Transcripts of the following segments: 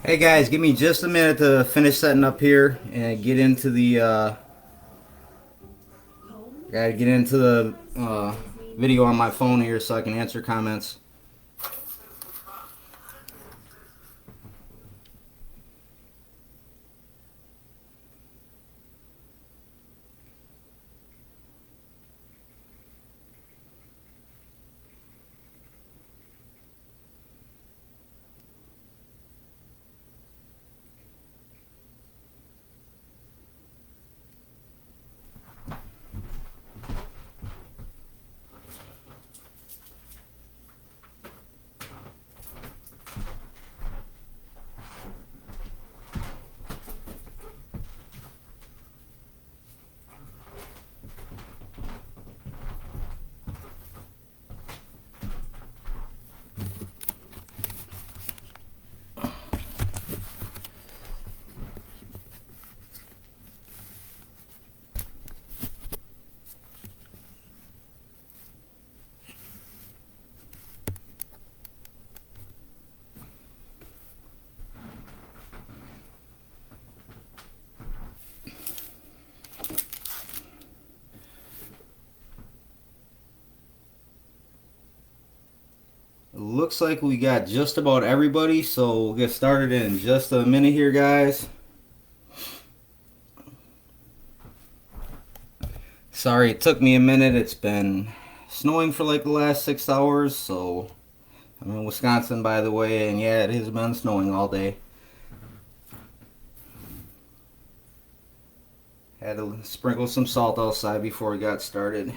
Hey guys, give me just a minute to finish setting up here and get into the gotta get into the video on my phone here so I can answer comments. Looks like we got just about everybody, so we'll get started in just a minute here, guys. Sorry it took me a minute. It's been snowing for like the last 6 hours, so I'm in Wisconsin, by the way, and yeah, it has been snowing all day. Had to sprinkle some salt outside before we got started.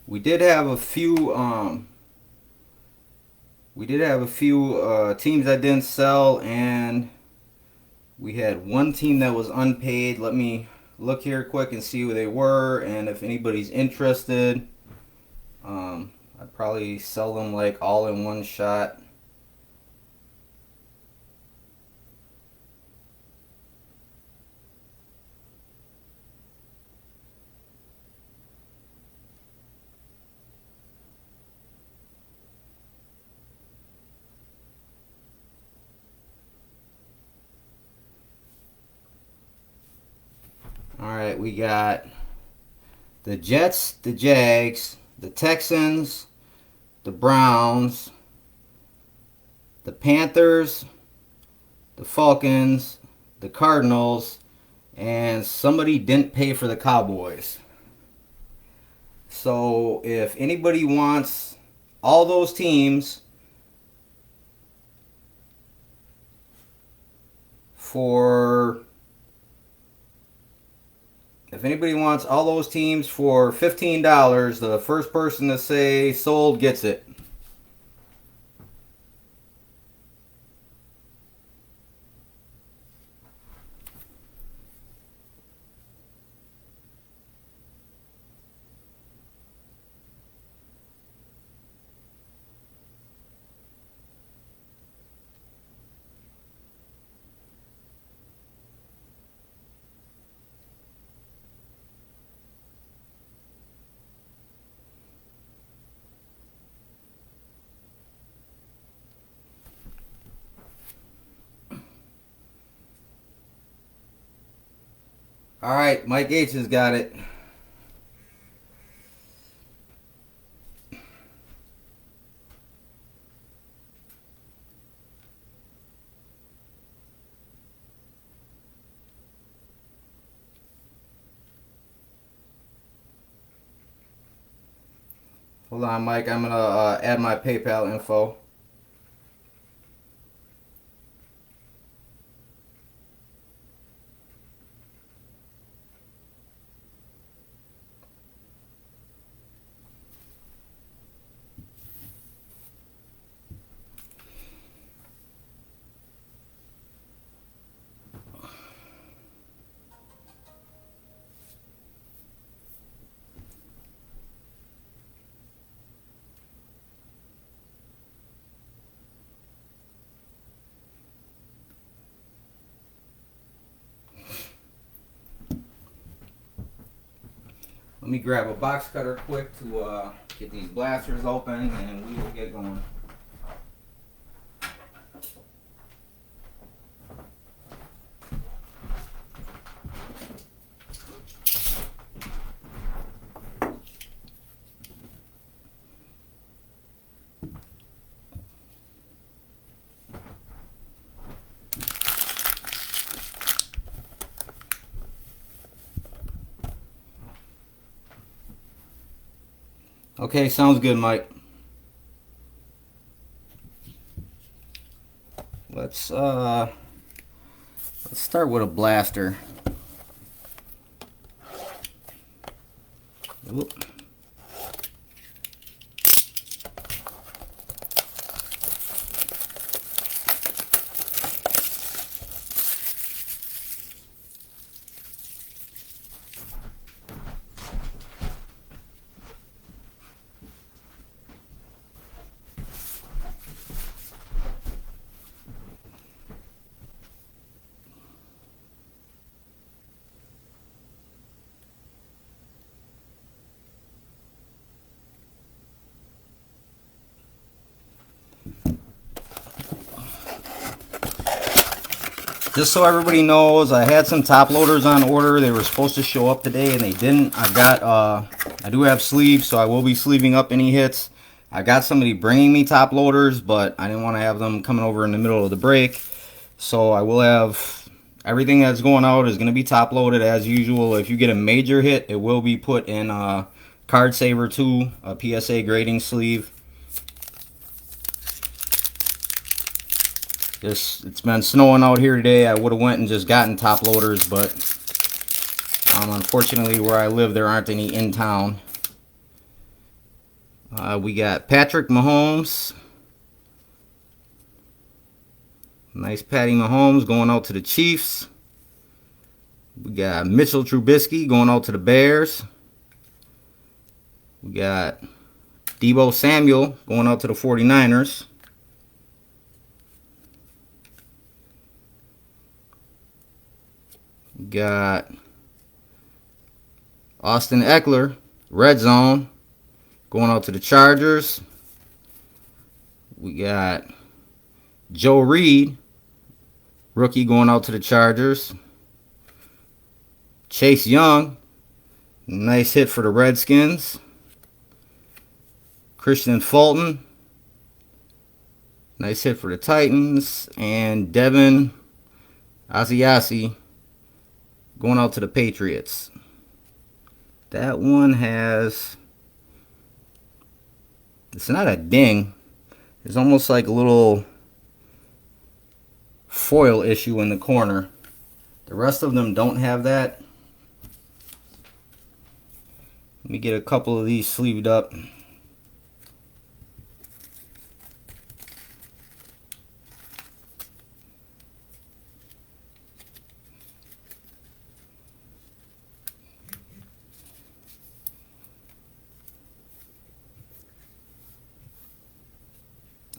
We did have a few teams that didn't sell, and we had one team that was unpaid. Let me look here quick and see who they were, and if anybody's interested, I'd probably sell them like all in one shot. All right, we got the Jets, the Jags, the Texans, the Browns, the Panthers, the Falcons, the Cardinals, and somebody didn't pay for the Cowboys. So if anybody wants all those teams for $15, the first person to say sold gets it. All right, Mike H has got it. Hold on, Mike. I'm going to add my PayPal info. me grab a box cutter quick to get these blasters open, and we will get going. Okay, sounds good, Mike. Let's start with a blaster. Whoop. Just so everybody knows, I had some top loaders on order. They were supposed to show up today and they didn't. I do have sleeves, so I will be sleeving up any hits. I got somebody bringing me top loaders, but I didn't want to have them coming over in the middle of the break. So I will have everything that's going out is going to be top loaded as usual. If you get a major hit, it will be put in Card Saver 2, a PSA grading sleeve. It's been snowing out here today. I would have went and just gotten top loaders, but unfortunately where I live there aren't any in town. We got Patrick Mahomes. Nice Patty Mahomes going out to the Chiefs. We got Mitchell Trubisky going out to the Bears. We got Deebo Samuel going out to the 49ers. We got Austin Eckler, red zone, going out to the Chargers. We got Joe Reed, rookie, going out to the Chargers. Chase Young, nice hit for the Redskins. Christian Fulton, nice hit for the Titans. And Devin Asiasi going out to the Patriots. That one has, it's not a ding. It's almost like a little foil issue in the corner. The rest of them don't have that. Let me get a couple of these sleeved up.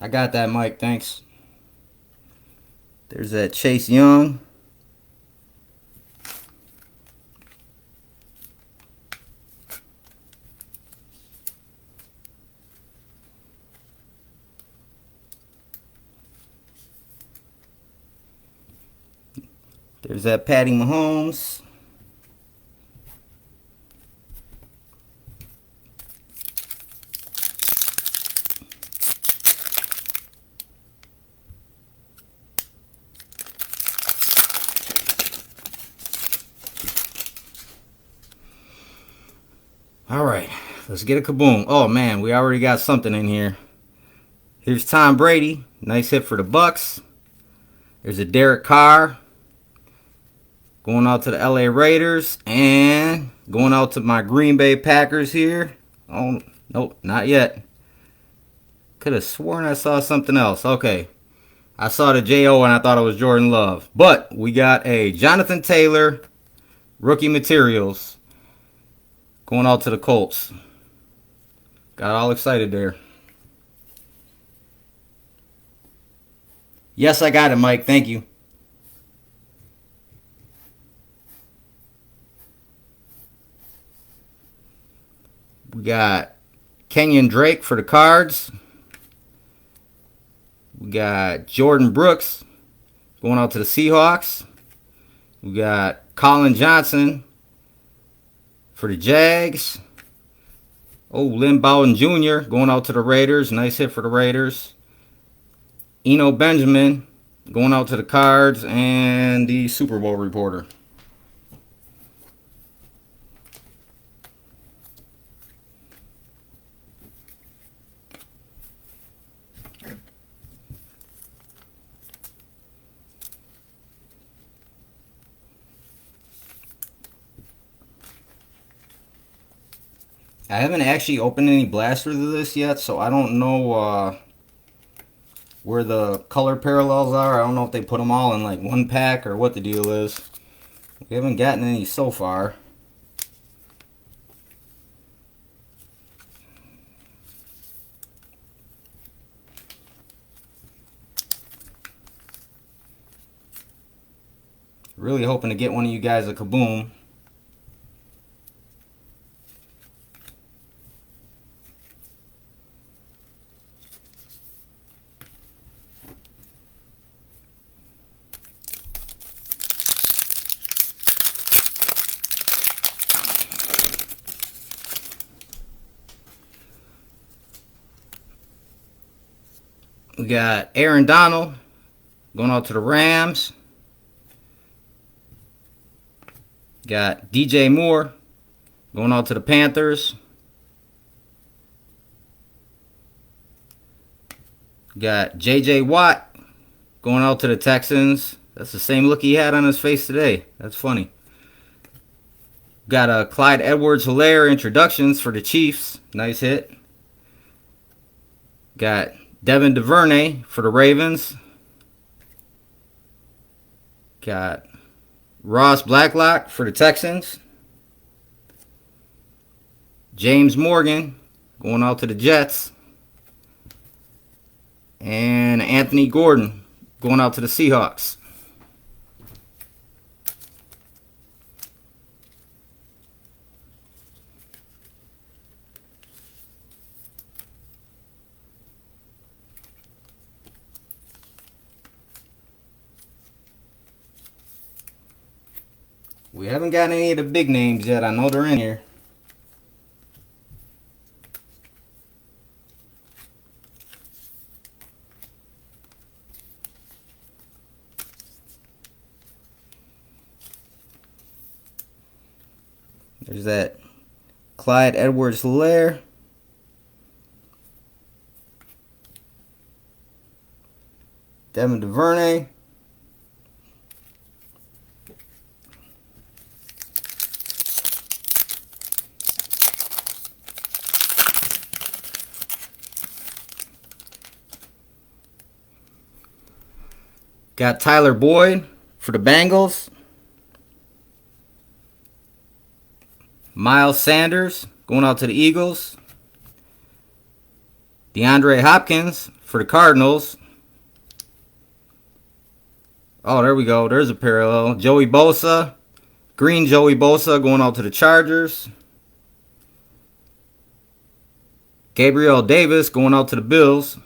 I got that, Mike. Thanks. There's that Chase Young. There's that Patty Mahomes. All right, let's get a kaboom. Oh man, we already got something in here. Here's Tom Brady, nice hit for the Bucks. There's a Derek Carr going out to the LA Raiders, and going out to my Green Bay Packers here. Oh, nope, not yet. Could have sworn I saw something else. Okay, I saw the J.O. and I thought it was Jordan Love. But we got a Jonathan Taylor, rookie materials, going out to the Colts. Got all excited there. Yes, I got it, Mike. Thank you. We got Kenyon Drake for the Cards. We got Jordan Brooks going out to the Seahawks. We got Colin Johnson for the Jags. Oh, Lynn Bowden Jr. going out to the Raiders. Nice hit for the Raiders. Eno Benjamin going out to the Cards and the Super Bowl reporter. I haven't actually opened any blasters of this yet, so I don't know where the color parallels are. I don't know if they put them all in like one pack or what the deal is. We haven't gotten any so far. Really hoping to get one of you guys a Kaboom. We got Aaron Donald going out to the Rams. Got DJ Moore going out to the Panthers. Got JJ Watt going out to the Texans. That's the same look he had on his face today. That's funny. Got a Clyde Edwards-Helaire introductions for the Chiefs. Nice hit. Got Devin DuVernay for the Ravens. Got Ross Blacklock for the Texans. James Morgan going out to the Jets. And Anthony Gordon going out to the Seahawks. We haven't got any of the big names yet. I know they're in here. There's that Clyde Edwards-Helaire. Devin DuVernay. Got Tyler Boyd for the Bengals. Miles Sanders going out to the Eagles. DeAndre Hopkins for the Cardinals. Oh, there we go. There's a parallel. Joey Bosa. Green Joey Bosa going out to the Chargers. Gabriel Davis going out to the Bills.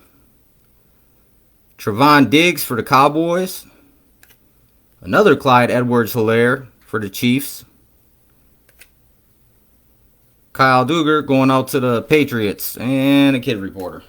Trevon Diggs for the Cowboys. Another Clyde Edwards-Helaire for the Chiefs. Kyle Duggar going out to the Patriots. And a kid reporter.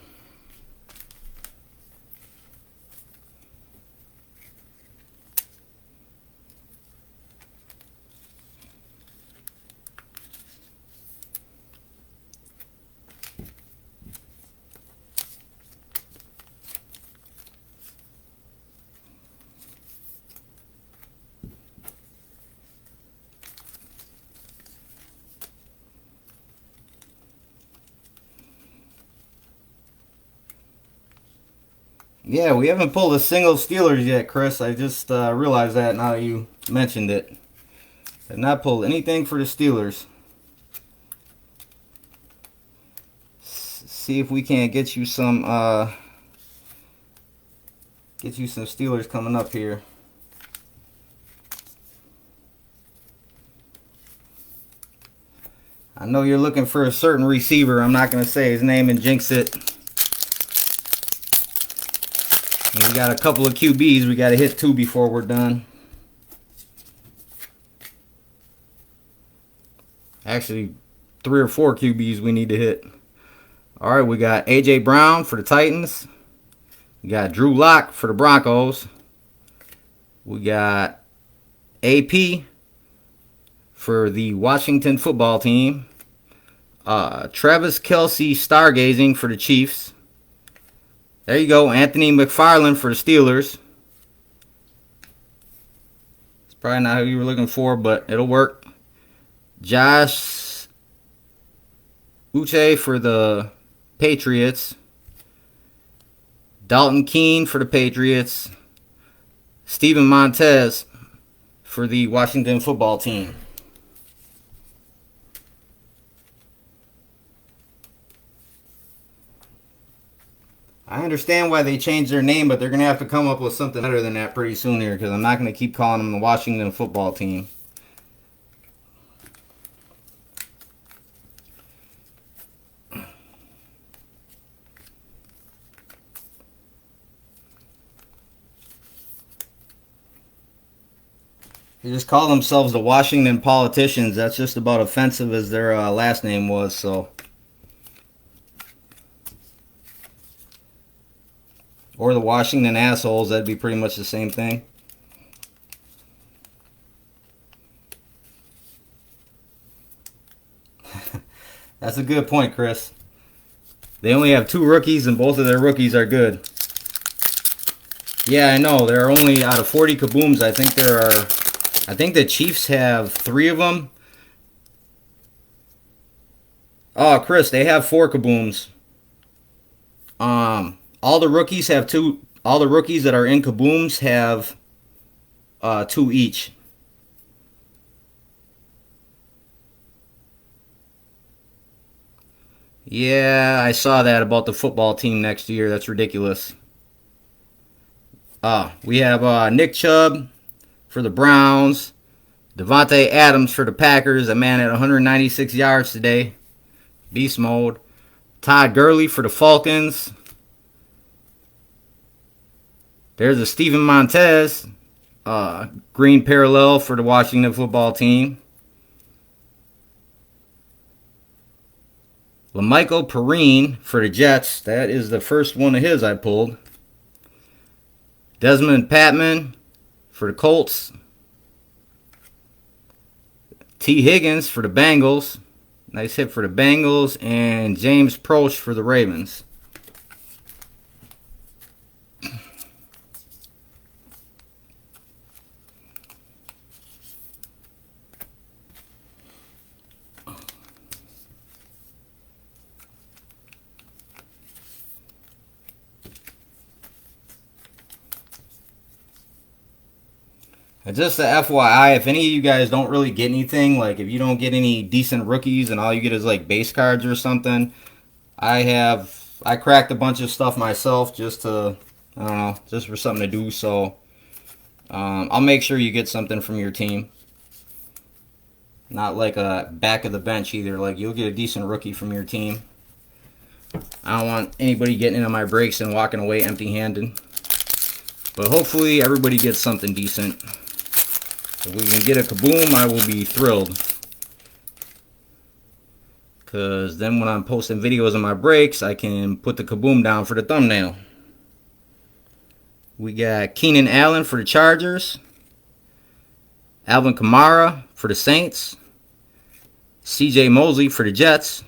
Yeah, we haven't pulled a single Steelers yet, Chris. I just realized that now you mentioned it. Have not pulled anything for the Steelers. See if we can't get you some Steelers coming up here. I know you're looking for a certain receiver. I'm not going to say his name and jinx it. And we got a couple of QBs. We got to hit 2 before we're done. Actually, 3 or 4 QBs we need to hit. All right, we got A.J. Brown for the Titans. We got Drew Lock for the Broncos. We got AP for the Washington football team. Travis Kelce stargazing for the Chiefs. There you go. Anthony McFarland for the Steelers. It's probably not who you were looking for, but it'll work. Josh Uche for the Patriots. Dalton Keene for the Patriots. Steven Montez for the Washington football team. I understand why they changed their name, but they're going to have to come up with something better than that pretty soon here, because I'm not going to keep calling them the Washington football team. They just call themselves the Washington Politicians. That's just about offensive as their last name was, so. Or the Washington Assholes. That'd be pretty much the same thing. That's a good point, Chris. They only have 2 rookies, and both of their rookies are good. Yeah, I know. There are only, out of 40 Kabooms, I think the Chiefs have 3 of them. Oh, Chris, they have 4 Kabooms. All the rookies have 2. All the rookies that are in Kabooms have 2 each. Yeah, I saw that about the football team next year. That's ridiculous. We have Nick Chubb for the Browns. Devontae Adams for the Packers. A man at 196 yards today. Beast mode. Todd Gurley for the Falcons. There's a Steven Montez. Green parallel for the Washington football team. LaMichael Perrine for the Jets. That is the first one of his I pulled. Desmond Patman for the Colts. T. Higgins for the Bengals. Nice hit for the Bengals. And James Proche for the Ravens. Just a FYI, if any of you guys don't really get anything, like if you don't get any decent rookies and all you get is like base cards or something, I cracked a bunch of stuff myself just to, I don't know, just for something to do. So I'll make sure you get something from your team. Not like a back of the bench either. Like you'll get a decent rookie from your team. I don't want anybody getting into my breaks and walking away empty-handed. But hopefully everybody gets something decent. If we can get a Kaboom, I will be thrilled. Because then when I'm posting videos on my breaks, I can put the Kaboom down for the thumbnail. We got Keenan Allen for the Chargers. Alvin Kamara for the Saints. CJ Mosley for the Jets.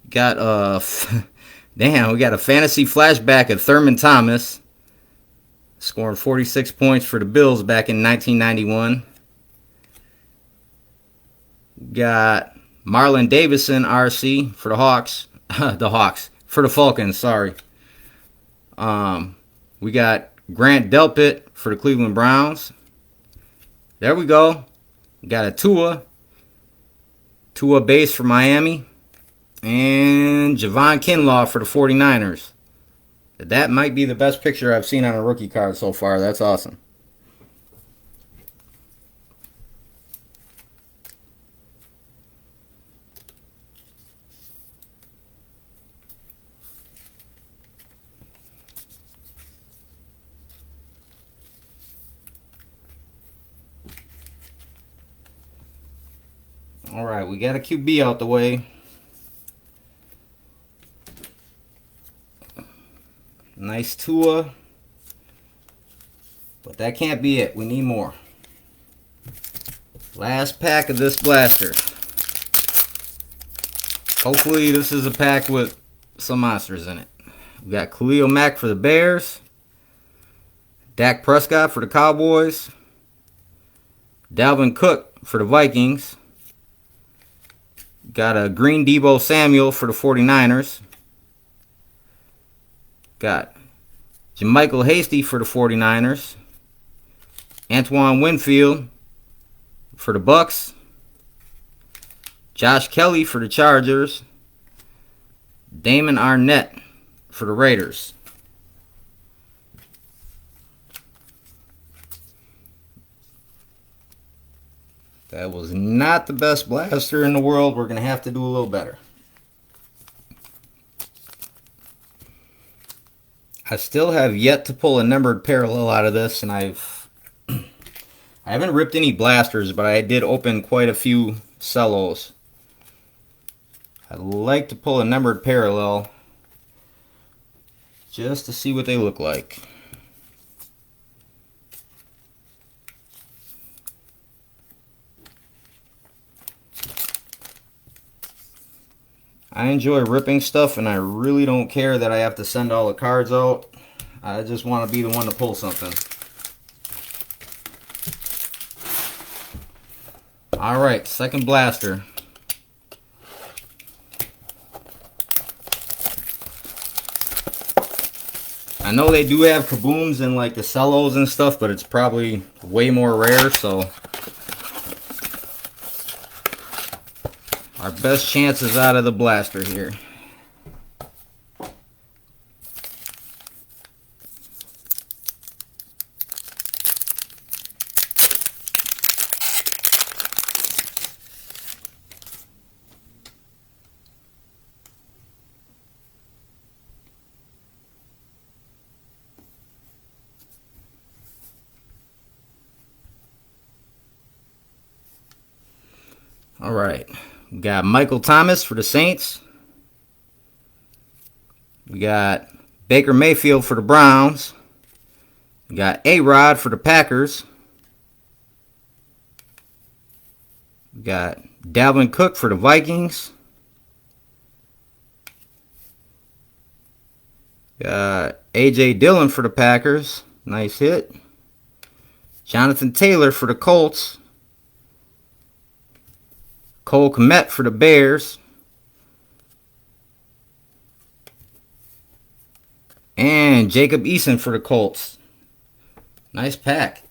Got damn, we got a fantasy flashback of Thurman Thomas. Scoring 46 points for the Bills back in 1991. Got Marlon Davison, RC, for the Hawks. For the Falcons, sorry. We got Grant Delpit for the Cleveland Browns. There we go. We got a Tua base for Miami. And Javon Kinlaw for the 49ers. That might be the best picture I've seen on a rookie card so far. That's awesome. Alright, we got a QB out the way. Nice Tua. But that can't be it. We need more. Last pack of this blaster. Hopefully this is a pack with some monsters in it. We got Khalil Mack for the Bears. Dak Prescott for the Cowboys. Dalvin Cook for the Vikings. Got a green Deebo Samuel for the 49ers. Got JaMychal Hasty for the 49ers. Antoine Winfield for the Bucks. Josh Kelly for the Chargers. Damon Arnett for the Raiders. That was not the best blaster in the world. We're going to have to do a little better. I still have yet to pull a numbered parallel out of this, and I haven't ripped any blasters, but I did open quite a few cellos. I'd like to pull a numbered parallel just to see what they look like. I enjoy ripping stuff, and I really don't care that I have to send all the cards out. I just want to be the one to pull something. Alright, second blaster. I know they do have kabooms in like the cellos and stuff, but it's probably way more rare, so our best chances out of the blaster here. All right, we got Michael Thomas for the Saints. We got Baker Mayfield for the Browns. We got A-Rod for the Packers. We got Dalvin Cook for the Vikings. Got A.J. Dillon for the Packers. Nice hit. Jonathan Taylor for the Colts. Cole Kmet for the Bears. And Jacob Eason for the Colts. Nice pack.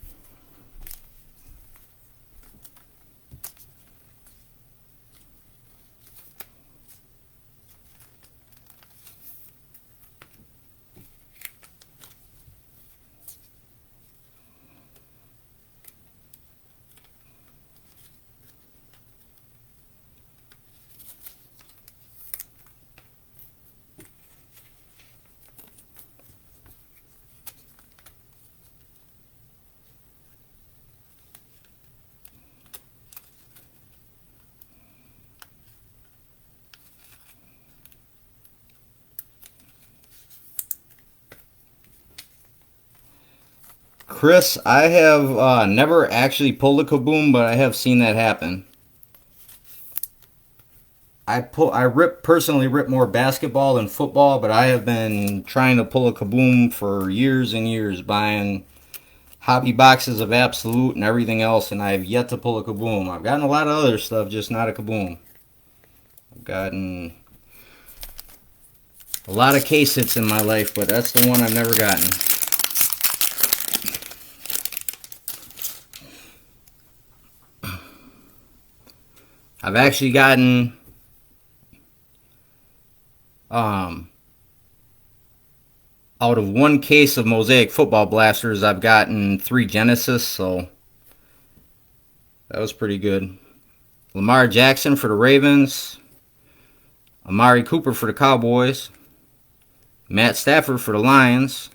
Chris, I have never actually pulled a Kaboom, but I have seen that happen. I personally rip more basketball than football, but I have been trying to pull a Kaboom for years and years, buying hobby boxes of Absolute and everything else, and I have yet to pull a Kaboom. I've gotten a lot of other stuff, just not a Kaboom. I've gotten a lot of case hits in my life, but that's the one I've never gotten. I've actually gotten out of one case of Mosaic Football Blasters, I've gotten 3 Genesis, so that was pretty good. Lamar Jackson for the Ravens. Amari Cooper for the Cowboys. Matt Stafford for the Lions.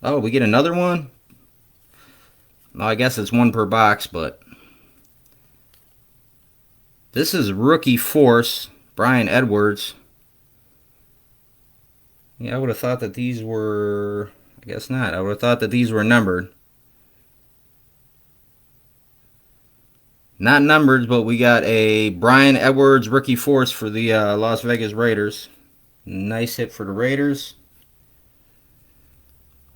Oh, we get another one? No, I guess it's one per box, but This is rookie force, Brian Edwards. Yeah, I would have thought that these were... I guess not. I would have thought that these were numbered. Not numbered, but we got a Brian Edwards rookie force for the Las Vegas Raiders. Nice hit for the Raiders.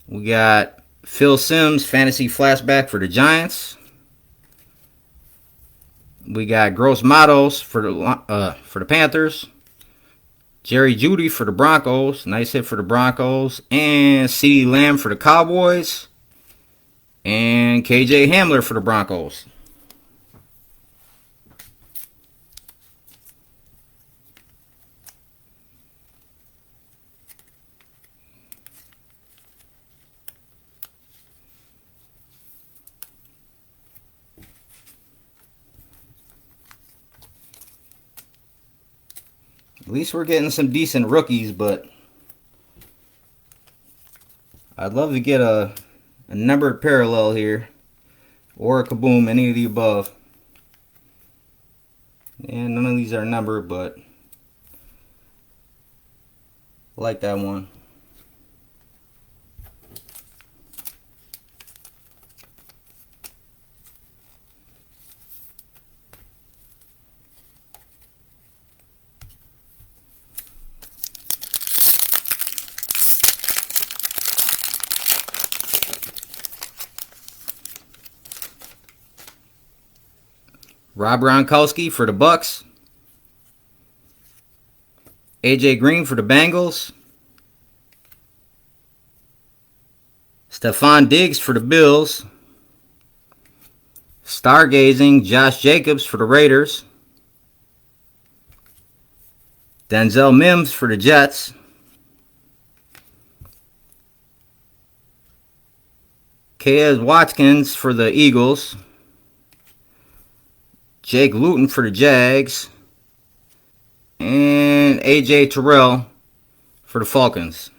We got Phil Simms fantasy flashback for the Giants. We got Gross Matos for the Panthers. Jerry Jeudy for the Broncos. Nice hit for the Broncos. And CeeDee Lamb for the Cowboys. And KJ Hamler for the Broncos. At least we're getting some decent rookies, but I'd love to get a numbered parallel here. Or a Kaboom, any of the above. And none of these are numbered, but I like that one. Rob Gronkowski for the Bucks. AJ Green for the Bengals. Stephon Diggs for the Bills. Stargazing Josh Jacobs for the Raiders. Denzel Mims for the Jets. Kez Watkins for the Eagles. Jake Luton for the Jags. And AJ Terrell for the Falcons.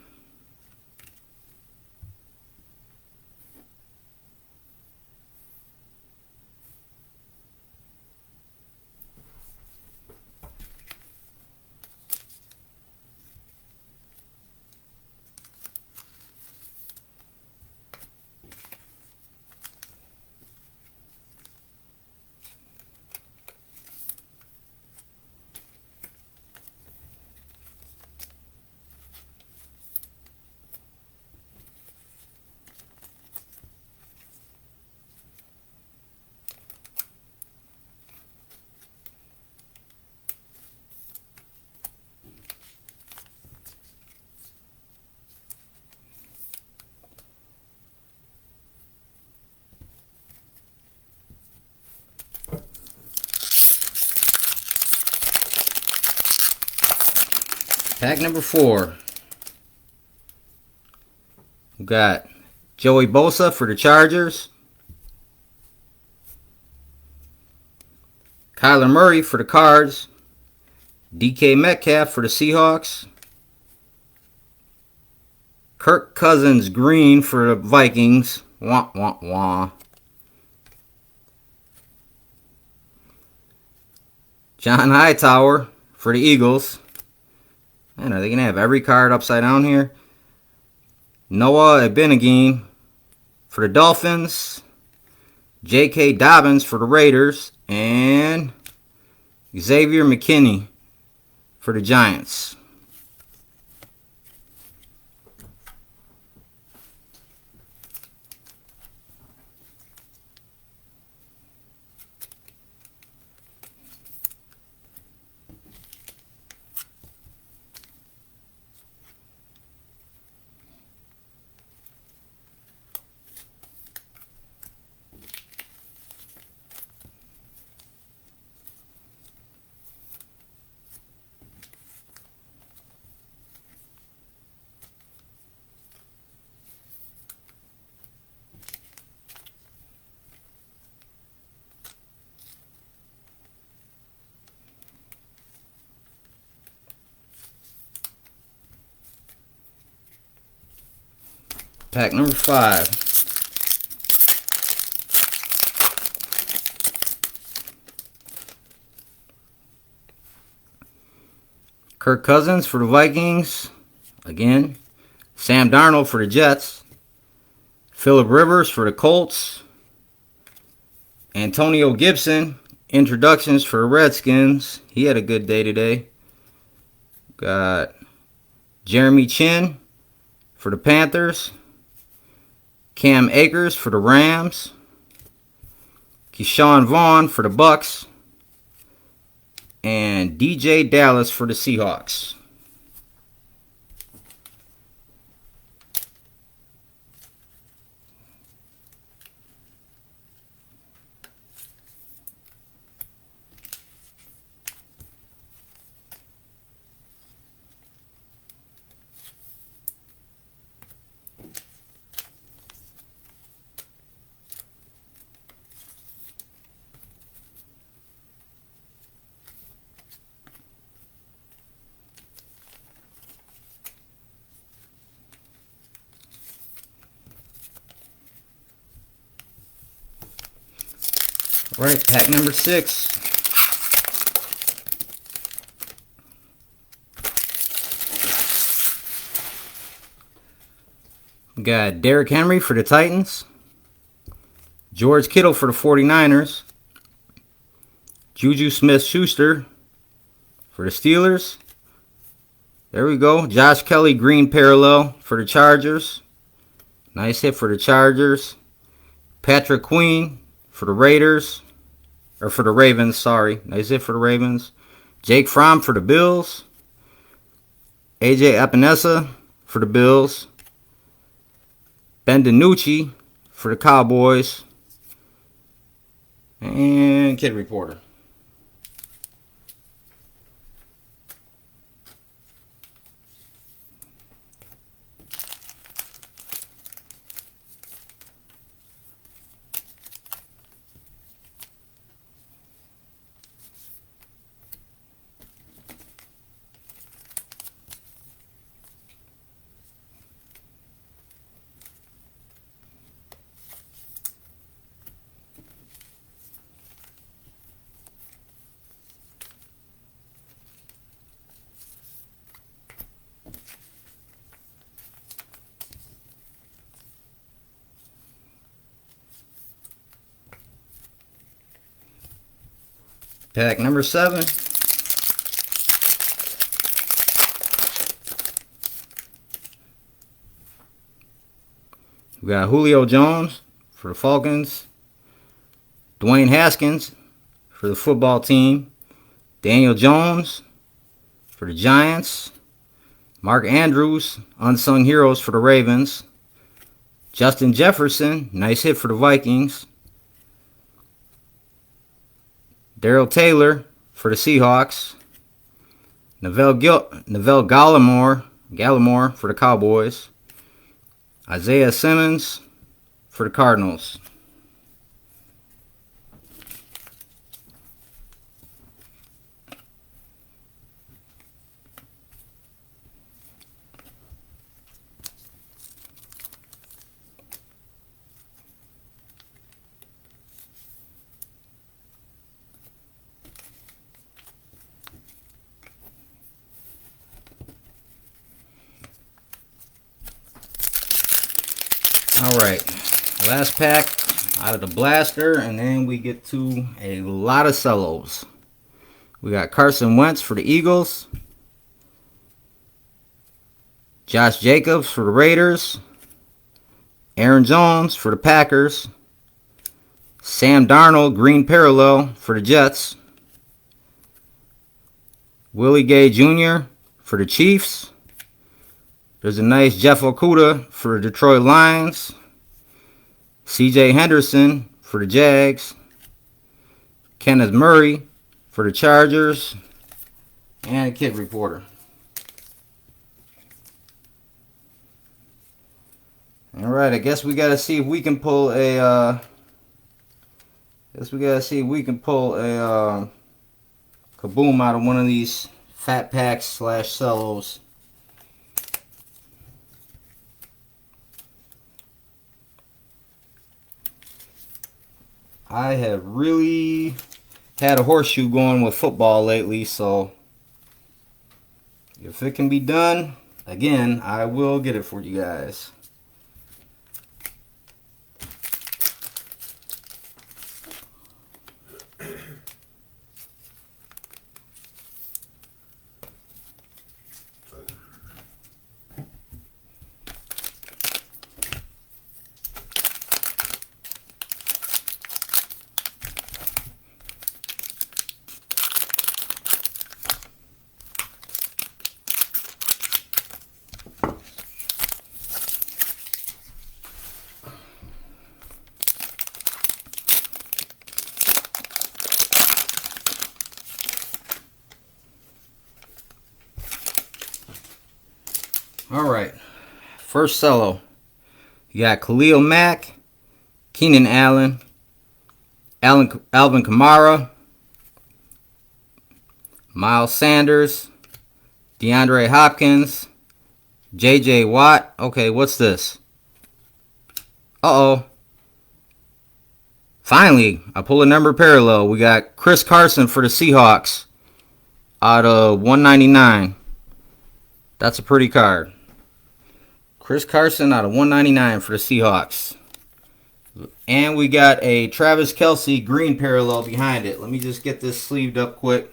Pack number 4. We got Joey Bosa for the Chargers. Kyler Murray for the Cards. DK Metcalf for the Seahawks. Kirk Cousins green for the Vikings. Wah, wah, wah. John Hightower for the Eagles. Man, are they going to have every card upside down here? Noah Ebenigim for the Dolphins. J.K. Dobbins for the Raiders. And Xavier McKinney for the Giants. Pack number 5. Kirk Cousins for the Vikings. Again. Sam Darnold for the Jets. Phillip Rivers for the Colts. Antonio Gibson, introductions for the Redskins. He had a good day today. Got Jeremy Chin for the Panthers. Cam Akers for the Rams. Keyshawn Vaughn for the Bucks. And DJ Dallas for the Seahawks. All right, pack number 6. We got Derrick Henry for the Titans. George Kittle for the 49ers. Juju Smith-Schuster for the Steelers. There we go. Josh Kelly, green parallel for the Chargers. Nice hit for the Chargers. Patrick Queen for the Raiders. Or for the Ravens, sorry. Nice hit for the Ravens. Jake Fromm for the Bills. AJ Epinesa for the Bills. Ben DiNucci for the Cowboys. And Kid Reporter. Pack number 7. We got Julio Jones for the Falcons. Dwayne Haskins for the football team. Daniel Jones for the Giants. Mark Andrews, unsung heroes for the Ravens. Justin Jefferson, nice hit for the Vikings. Darrell Taylor for the Seahawks. Neville Gallimore for the Cowboys. Isaiah Simmons for the Cardinals. Alright, last pack out of the blaster, and then we get to a lot of cellos. We got Carson Wentz for the Eagles. Josh Jacobs for the Raiders. Aaron Jones for the Packers. Sam Darnold, green parallel for the Jets. Willie Gay Jr. for the Chiefs. There's a nice Jeff Okudah for the Detroit Lions. C.J. Henderson for the Jags. Kenneth Murray for the Chargers. And a Kid Reporter. Alright, I guess we gotta see if we can pull a Kaboom out of one of these fat packs / cellos. I have really had a horseshoe going with football lately, so If it can be done, again, I will get it for you guys. Alright, first cello. You got Khalil Mack, Keenan Allen, Alvin Kamara, Miles Sanders, DeAndre Hopkins, J.J. Watt. Okay, what's this? Uh-oh. Finally, I pull a number parallel. We got Chris Carson for the Seahawks out of 199. That's a pretty card. Chris Carson out of 199 for the Seahawks. And we got a Travis Kelce green parallel behind it. Let me just get this sleeved up quick.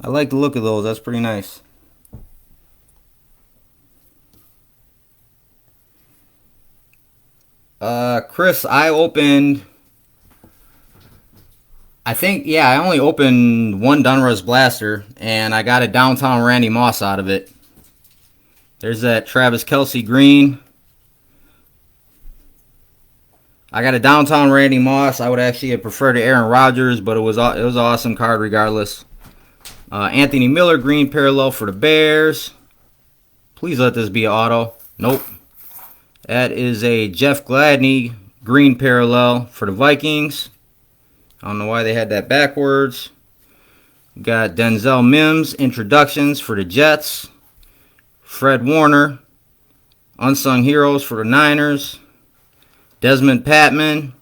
I like the look of those. That's pretty nice. Chris, I opened, I only opened one Donruss Blaster, and I got a Downtown Randy Moss out of it. There's that Travis Kelce green. I got a Downtown Randy Moss. I would actually have preferred to Aaron Rodgers, but it was an awesome card regardless. Anthony Miller green parallel for the Bears. Please let this be an auto. Nope. That is a Jeff Gladney green parallel for the Vikings. I don't know why they had that backwards. We got Denzel Mims introductions for the Jets. Fred Warner unsung heroes for the Niners. Desmond Patman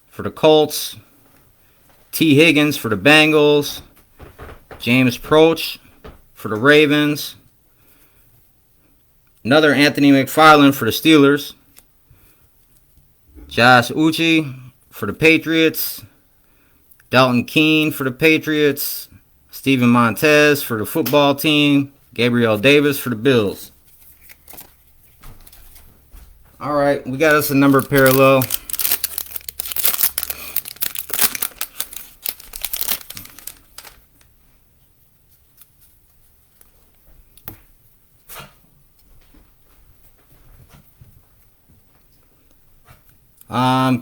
for the Colts. T. Higgins for the Bengals. James Proch for the Ravens. Another Anthony McFarland for the Steelers. Josh Uche for the Patriots. Dalton Keene for the Patriots. Steven Montez for the football team. Gabriel Davis for the Bills. Alright, we got us a number parallel.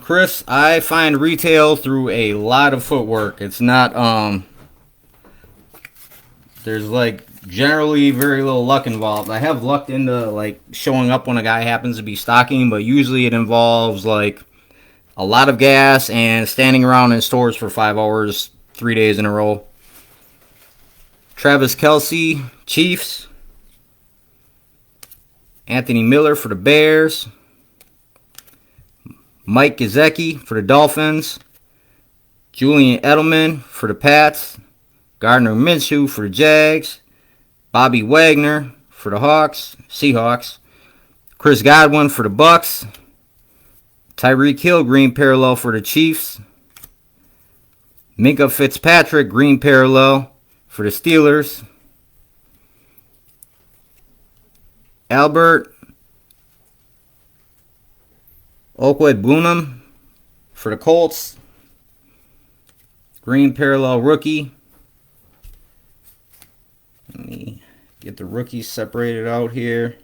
Chris, I find retail through a lot of footwork. It's not, there's like generally very little luck involved. I have lucked into like showing up when a guy happens to be stocking, but usually it involves like a lot of gas and standing around in stores for 5 hours, 3 days in a row. Travis Kelce, Chiefs. Anthony Miller for the Bears. Mike Gesicki for the Dolphins. Julian Edelman for the Pats. Gardner Minshew for the Jags. Bobby Wagner for the Seahawks. Chris Godwin for the Bucks. Tyreek Hill green parallel for the Chiefs. Minka Fitzpatrick green parallel for the Steelers. Albert Okwuegbunam for the Colts. Green parallel rookie. Let me get the rookies separated out here.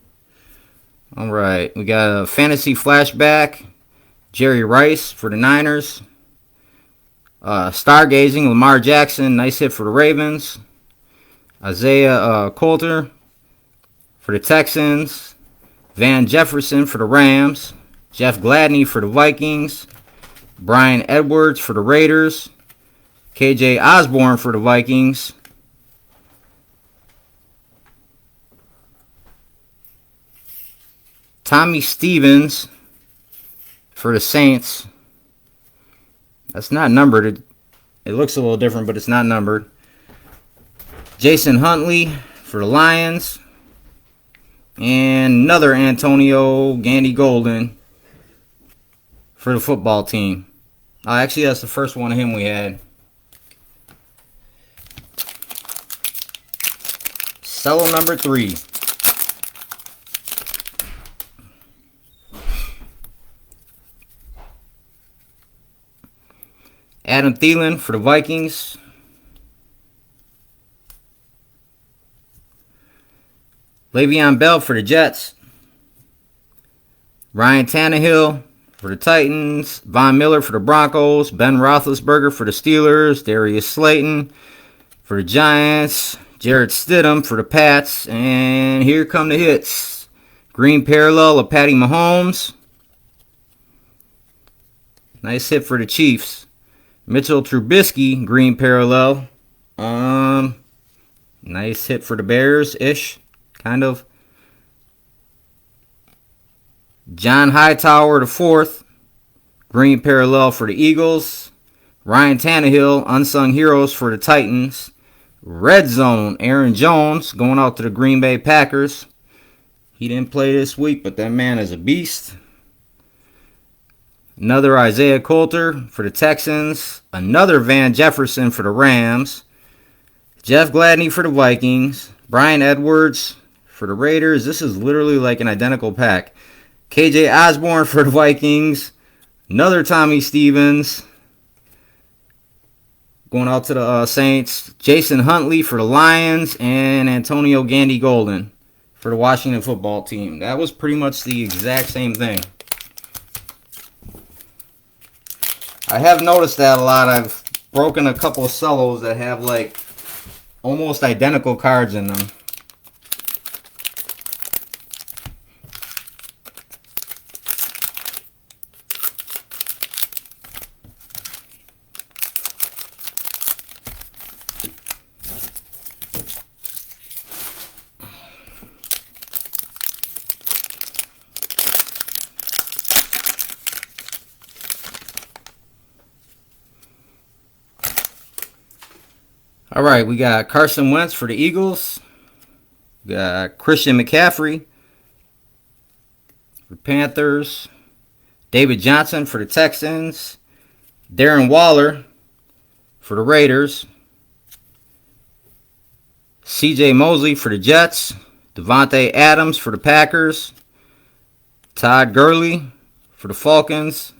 Alright, we got a fantasy flashback. Jerry Rice for the Niners. Stargazing, Lamar Jackson. Nice hit for the Ravens. Isaiah Coulter for the Texans. Van Jefferson for the Rams. Jeff Gladney for the Vikings. Brian Edwards for the Raiders. KJ Osborne for the Vikings. Tommy Stevens for the Saints. That's not numbered. It looks a little different, but it's not numbered. Jason Huntley for the Lions. And another Antonio Gandy Golden for the football team. Actually, that's the first one of him we had. Cello number 3. Adam Thielen for the Vikings. Le'Veon Bell for the Jets. Ryan Tannehill for the Titans. Von Miller for the Broncos. Ben Roethlisberger for the Steelers. Darius Slayton for the Giants. Jarrett Stidham for the Pats. And here come the hits. Green parallel of Patty Mahomes. Nice hit for the Chiefs. Mitchell Trubisky, green parallel. Nice hit for the Bears-ish, kind of. John Hightower, the 4th, green parallel for the Eagles. Ryan Tannehill, unsung heroes for the Titans. Red zone, Aaron Jones, going out to the Green Bay Packers. He didn't play this week, but that man is a beast. Another Isaiah Coulter for the Texans. Another Van Jefferson for the Rams. Jeff Gladney for the Vikings. Brian Edwards for the Raiders. This is literally like an identical pack. KJ Osborne for the Vikings. Another Tommy Stevens. Going out to the Saints. Jason Huntley for the Lions. And Antonio Gandy Golden for the Washington football team. That was pretty much the exact same thing. I have noticed that a lot. I've broken a couple of cellos that have like almost identical cards in them. All right, we got Carson Wentz for the Eagles. We got Christian McCaffrey for the Panthers. David Johnson for the Texans. Darren Waller for the Raiders. C.J. Mosley for the Jets. Devontae Adams for the Packers. Todd Gurley for the Falcons.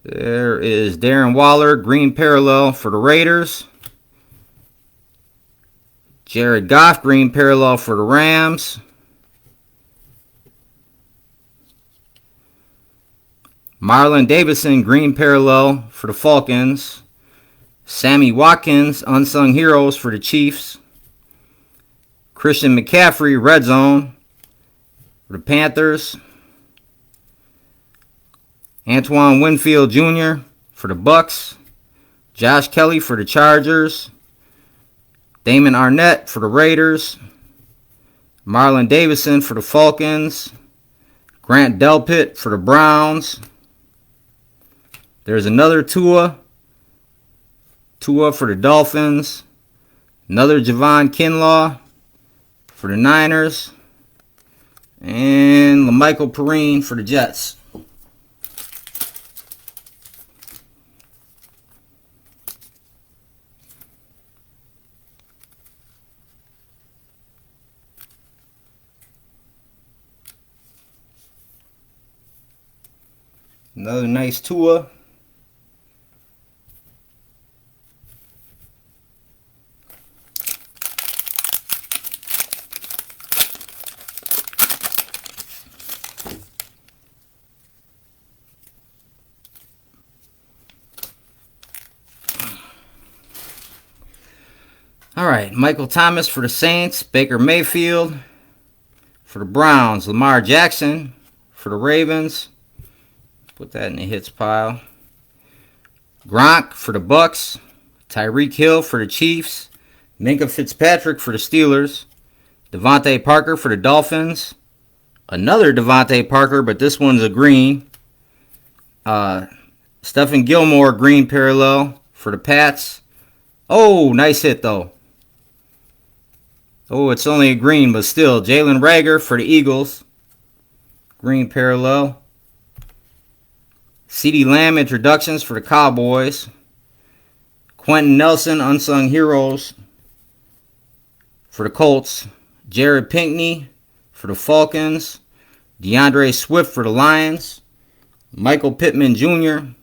There is Darren Waller, green parallel for the Raiders. Jared Goff, green parallel for the Rams. Marlon Davidson, green parallel for the Falcons. Sammy Watkins, unsung heroes for the Chiefs. Christian McCaffrey, red zone for the Panthers. Antoine Winfield Jr. for the Bucks. Josh Kelly for the Chargers. Damon Arnett for the Raiders. Marlon Davidson for the Falcons. Grant Delpit for the Browns. There's another Tua. Tua for the Dolphins. Another Javon Kinlaw for the Niners. And LaMichael Perrine for the Jets. Another nice Tua. All right, Michael Thomas for the Saints. Baker Mayfield for the Browns. Lamar Jackson for the Ravens. Put that in the hits pile. Gronk for the Bucks. Tyreek Hill for the Chiefs. Minka Fitzpatrick for the Steelers. Devontae Parker for the Dolphins. Another Devontae Parker, but this one's a green. Stephen Gilmore, green parallel for the Pats. Oh, nice hit, though. Oh, it's only a green, but still. Jalen Reagor for the Eagles. Green parallel. CeeDee Lamb introductions for the Cowboys. Quentin Nelson, Unsung Heroes for the Colts. Jared Pinkney for the Falcons. DeAndre Swift for the Lions. Michael Pittman Jr.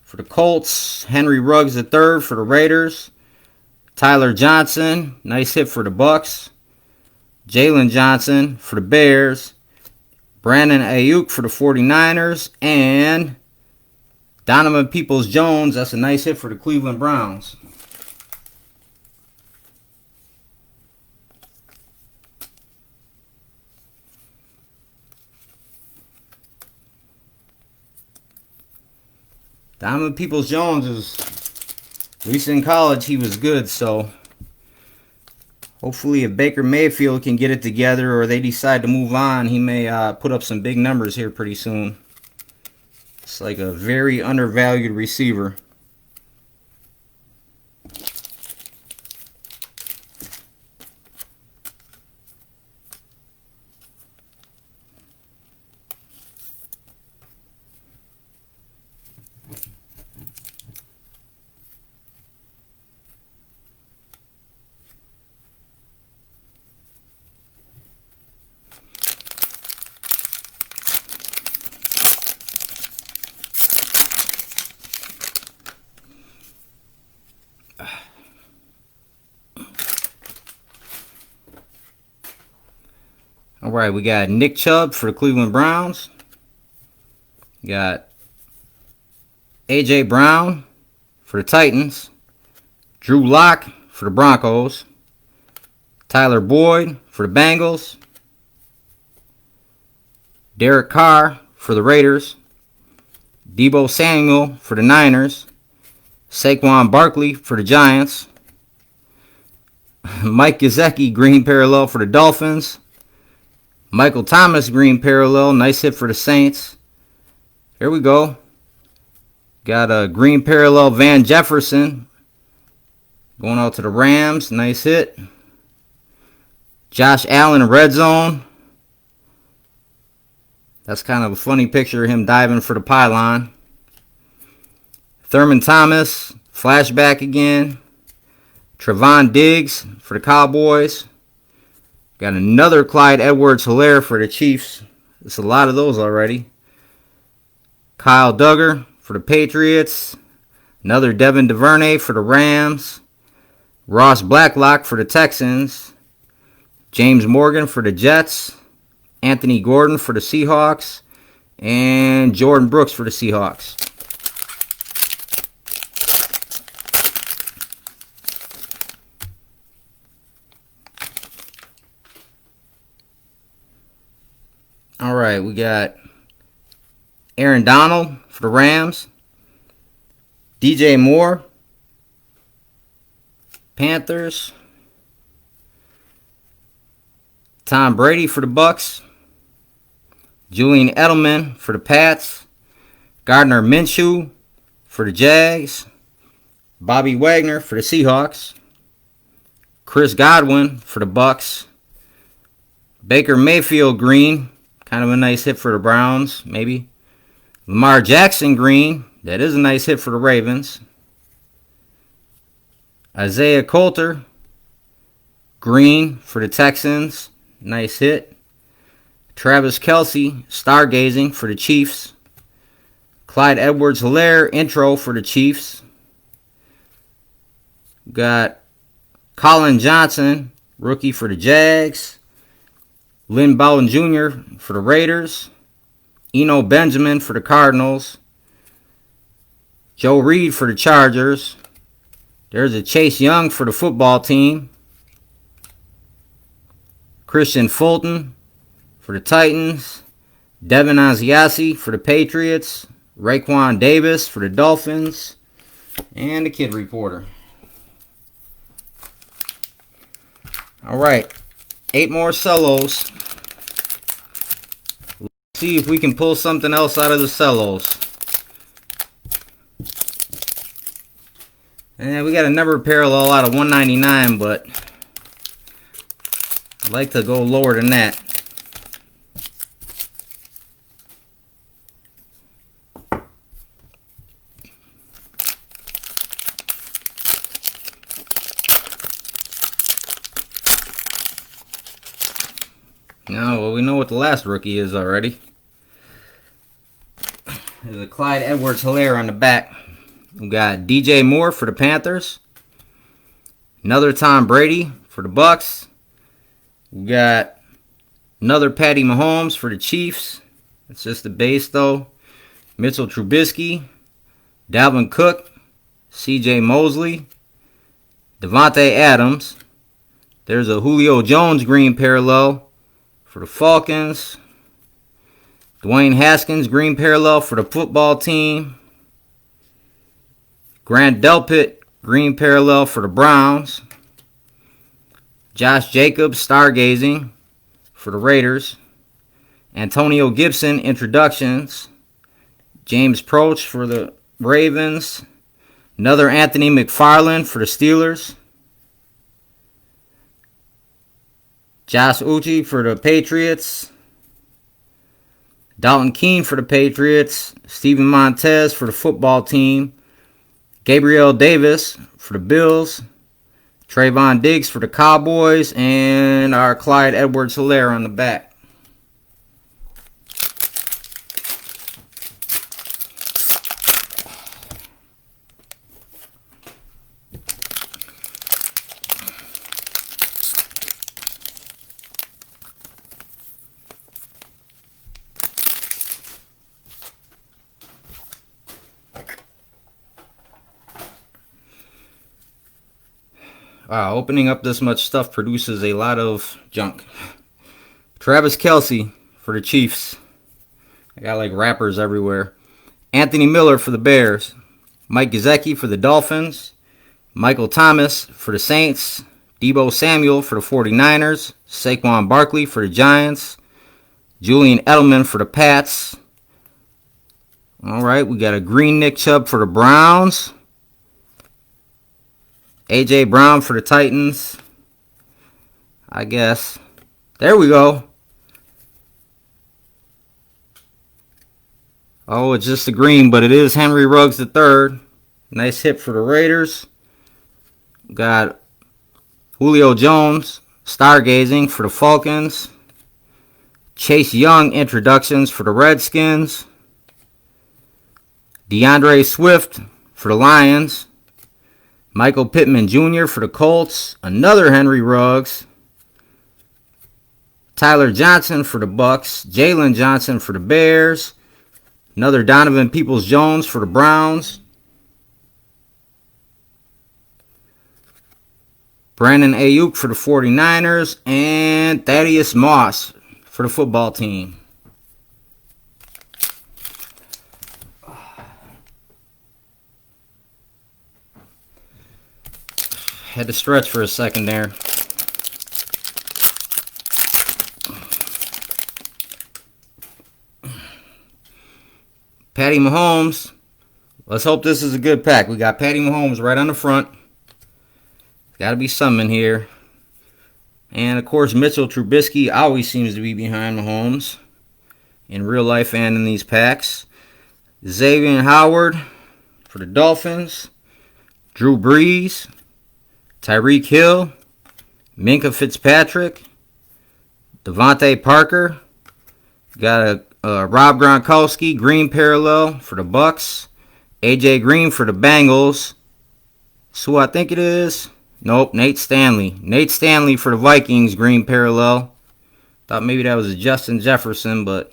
for the Colts. Henry Ruggs III for the Raiders. Tyler Johnson, nice hit for the Bucks. Jalen Johnson for the Bears. Brandon Ayuk for the 49ers. And Donovan Peoples-Jones, that's a nice hit for the Cleveland Browns. Donovan Peoples-Jones is, at least in college, he was good, so hopefully if Baker Mayfield can get it together or they decide to move on, he may put up some big numbers here pretty soon. It's like a very undervalued receiver. All right, we got Nick Chubb for the Cleveland Browns. We got A.J. Brown for the Titans. Drew Lock for the Broncos. Tyler Boyd for the Bengals. Derek Carr for the Raiders. Deebo Samuel for the Niners. Saquon Barkley for the Giants. Mike Gesicki, green parallel for the Dolphins. Michael Thomas, green parallel. Nice hit for the Saints. Here we go. Got a green parallel Van Jefferson. Going out to the Rams. Nice hit. Josh Allen, red zone. That's kind of a funny picture of him diving for the pylon. Thurman Thomas, flashback again. Trevon Diggs for the Cowboys. Got another Clyde Edwards-Helaire for the Chiefs. There's a lot of those already. Kyle Duggar for the Patriots. Another Devin DuVernay for the Rams. Ross Blacklock for the Texans. James Morgan for the Jets. Anthony Gordon for the Seahawks. And Jordan Brooks for the Seahawks. All right, we got Aaron Donald for the Rams. DJ Moore, Panthers. Tom Brady for the Bucks. Julian Edelman for the Pats. Gardner Minshew for the Jags. Bobby Wagner for the Seahawks. Chris Godwin for the Bucks. Baker Mayfield green. Kind of a nice hit for the Browns, maybe. Lamar Jackson green. That is a nice hit for the Ravens. Isaiah Coulter green for the Texans. Nice hit. Travis Kelce, stargazing for the Chiefs. Clyde Edwards-Helaire, intro for the Chiefs. Got Colin Johnson, rookie for the Jags. Lynn Bowden Jr. for the Raiders. Eno Benjamin for the Cardinals. Joe Reed for the Chargers. There's a Chase Young for the football team. Christian Fulton for the Titans. Devin Asiasi for the Patriots. Raekwon Davis for the Dolphins. And the Kid Reporter. All right. 8 more cellos. Let's see if we can pull something else out of the cellos. And we got a number parallel out of 199, but I'd like to go lower than that. No, well, we know what the last rookie is already. There's a Clyde Edwards-Helaire on the back. We got DJ Moore for the Panthers. Another Tom Brady for the Bucks. We got another Patty Mahomes for the Chiefs. It's just the base though. Mitchell Trubisky, Dalvin Cook, C.J. Mosley, Devontae Adams. There's a Julio Jones green parallel for the Falcons. Dwayne Haskins green parallel for the football team. Grant Delpit green parallel for the Browns. Josh Jacobs stargazing for the Raiders. Antonio Gibson introductions. James Proch for the Ravens. Another Anthony McFarland for the Steelers. Josh Uche for the Patriots. Dalton Keene for the Patriots. Steven Montez for the football team. Gabriel Davis for the Bills. Trayvon Diggs for the Cowboys. And our Clyde Edwards-Helaire on the back. Wow, opening up this much stuff produces a lot of junk. Travis Kelce for the Chiefs. I got like wrappers everywhere. Anthony Miller for the Bears. Mike Gesicki for the Dolphins. Michael Thomas for the Saints. Deebo Samuel for the 49ers. Saquon Barkley for the Giants. Julian Edelman for the Pats. Alright, we got a green Nick Chubb for the Browns. A.J. Brown for the Titans. I guess. There we go. Oh, it's just a green, but it is Henry Ruggs III. Nice hit for the Raiders. Got Julio Jones, stargazing for the Falcons. Chase Young introductions for the Redskins. DeAndre Swift for the Lions. Michael Pittman Jr. for the Colts. Another Henry Ruggs. Tyler Johnson for the Bucks. Jalen Johnson for the Bears. Another Donovan Peoples-Jones for the Browns. Brandon Ayuk for the 49ers. And Thaddeus Moss for the football team. Had to stretch for a second there. Patty Mahomes. Let's hope this is a good pack. We got Patty Mahomes right on the front. Got to be some in here. And, of course, Mitchell Trubisky always seems to be behind Mahomes in real life and in these packs. Xavier Howard for the Dolphins. Drew Brees. Tyreek Hill, Minkah Fitzpatrick, Devontae Parker. Got a Rob Gronkowski green parallel for the Bucks. AJ Green for the Bengals. So I think it is. Nope, Nate Stanley. Nate Stanley for the Vikings green parallel. Thought maybe that was a Justin Jefferson, but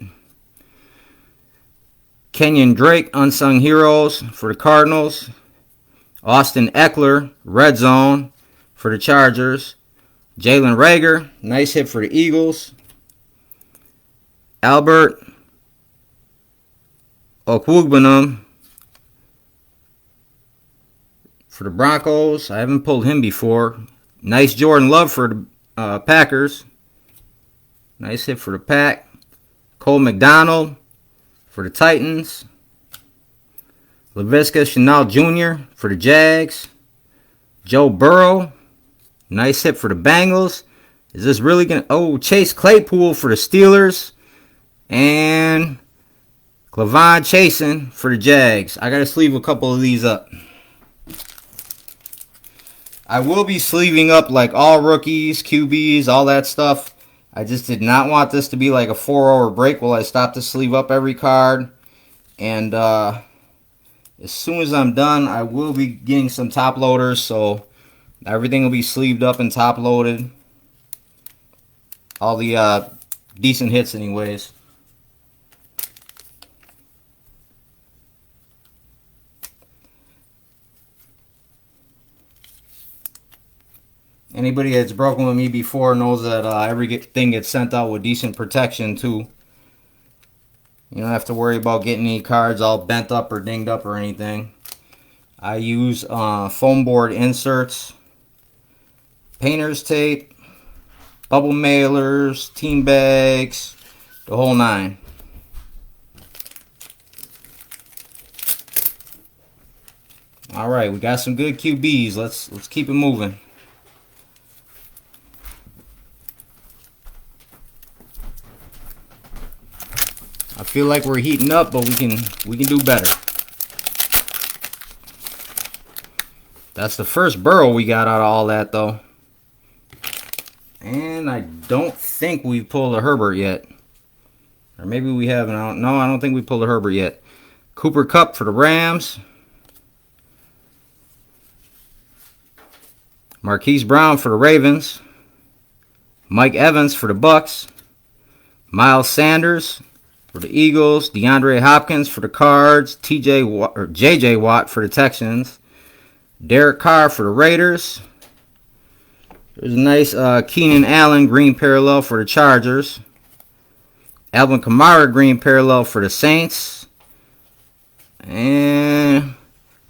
Kenyon Drake unsung heroes for the Cardinals. Austin Eckler red zone for the Chargers. Jalen Reagor, nice hit for the Eagles. Albert Okwuegbunam for the Broncos. I haven't pulled him before. Nice Jordan Love for the Packers. Nice hit for the Pack. Cole McDonald for the Titans. Laviska Shenault Jr. for the Jags. Joe Burrow. Nice hit for the Bengals. Is this really going to... Oh, Chase Claypool for the Steelers. And Clavon Chasen for the Jags. I got to sleeve a couple of these up. I will be sleeving up like all rookies, QBs, all that stuff. I just did not want this to be like a 4-hour break while I stop to sleeve up every card. And as soon as I'm done, I will be getting some top loaders. So everything will be sleeved up and top loaded. All the decent hits anyways. Anybody that's broken with me before knows that everything gets sent out with decent protection too. You don't have to worry about getting any cards all bent up or dinged up or anything. I use foam board inserts, painter's tape, bubble mailers, team bags, the whole nine. All right, we got some good QBs. Let's keep it moving. I feel like we're heating up, but we can do better. That's the first Burrow we got out of all that, though. And I don't think we pulled a Herbert yet. Or maybe we haven't. No, I don't think we pulled a Herbert yet. Cooper Kupp for the Rams. Marquise Brown for the Ravens. Mike Evans for the Bucks. Miles Sanders for the Eagles. DeAndre Hopkins for the Cards. J.J. Watt for the Texans. Derek Carr for the Raiders. There's a nice Keenan Allen green parallel for the Chargers. Alvin Kamara green parallel for the Saints. And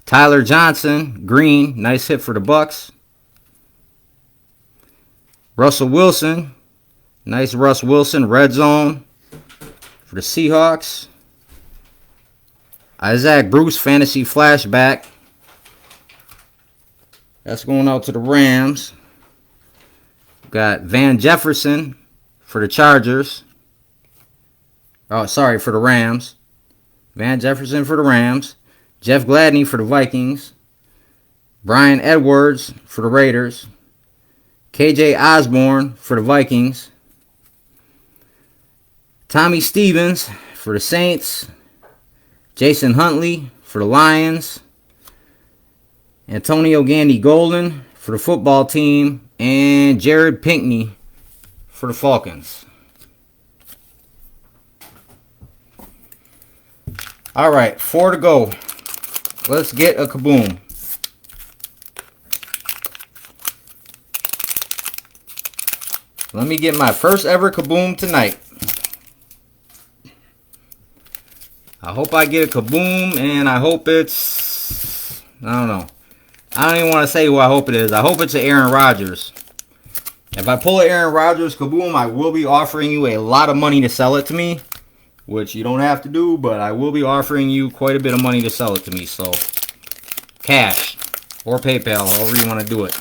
Tyler Johnson green, nice hit for the Bucks. Russell Wilson, nice Russ Wilson red zone for the Seahawks. Isaac Bruce fantasy flashback. That's going out to the Rams. Got Van Jefferson for the Chargers. Oh, sorry, for the Rams. Van Jefferson for the Rams. Jeff Gladney for the Vikings. Brian Edwards for the Raiders. KJ Osborne for the Vikings. Tommy Stevens for the Saints. Jason Huntley for the Lions. Antonio Gandy Golden for the football team. And Jared Pinkney for the Falcons. All right, 4 to go. Let's get a Kaboom. Let me get my first ever Kaboom tonight. I hope I get a Kaboom, and I hope it's... I don't know. I don't even want to say who I hope it is. I hope it's an Aaron Rodgers. If I pull an Aaron Rodgers Kaboom, I will be offering you a lot of money to sell it to me. Which you don't have to do, but I will be offering you quite a bit of money to sell it to me. So, cash or PayPal, however you want to do it.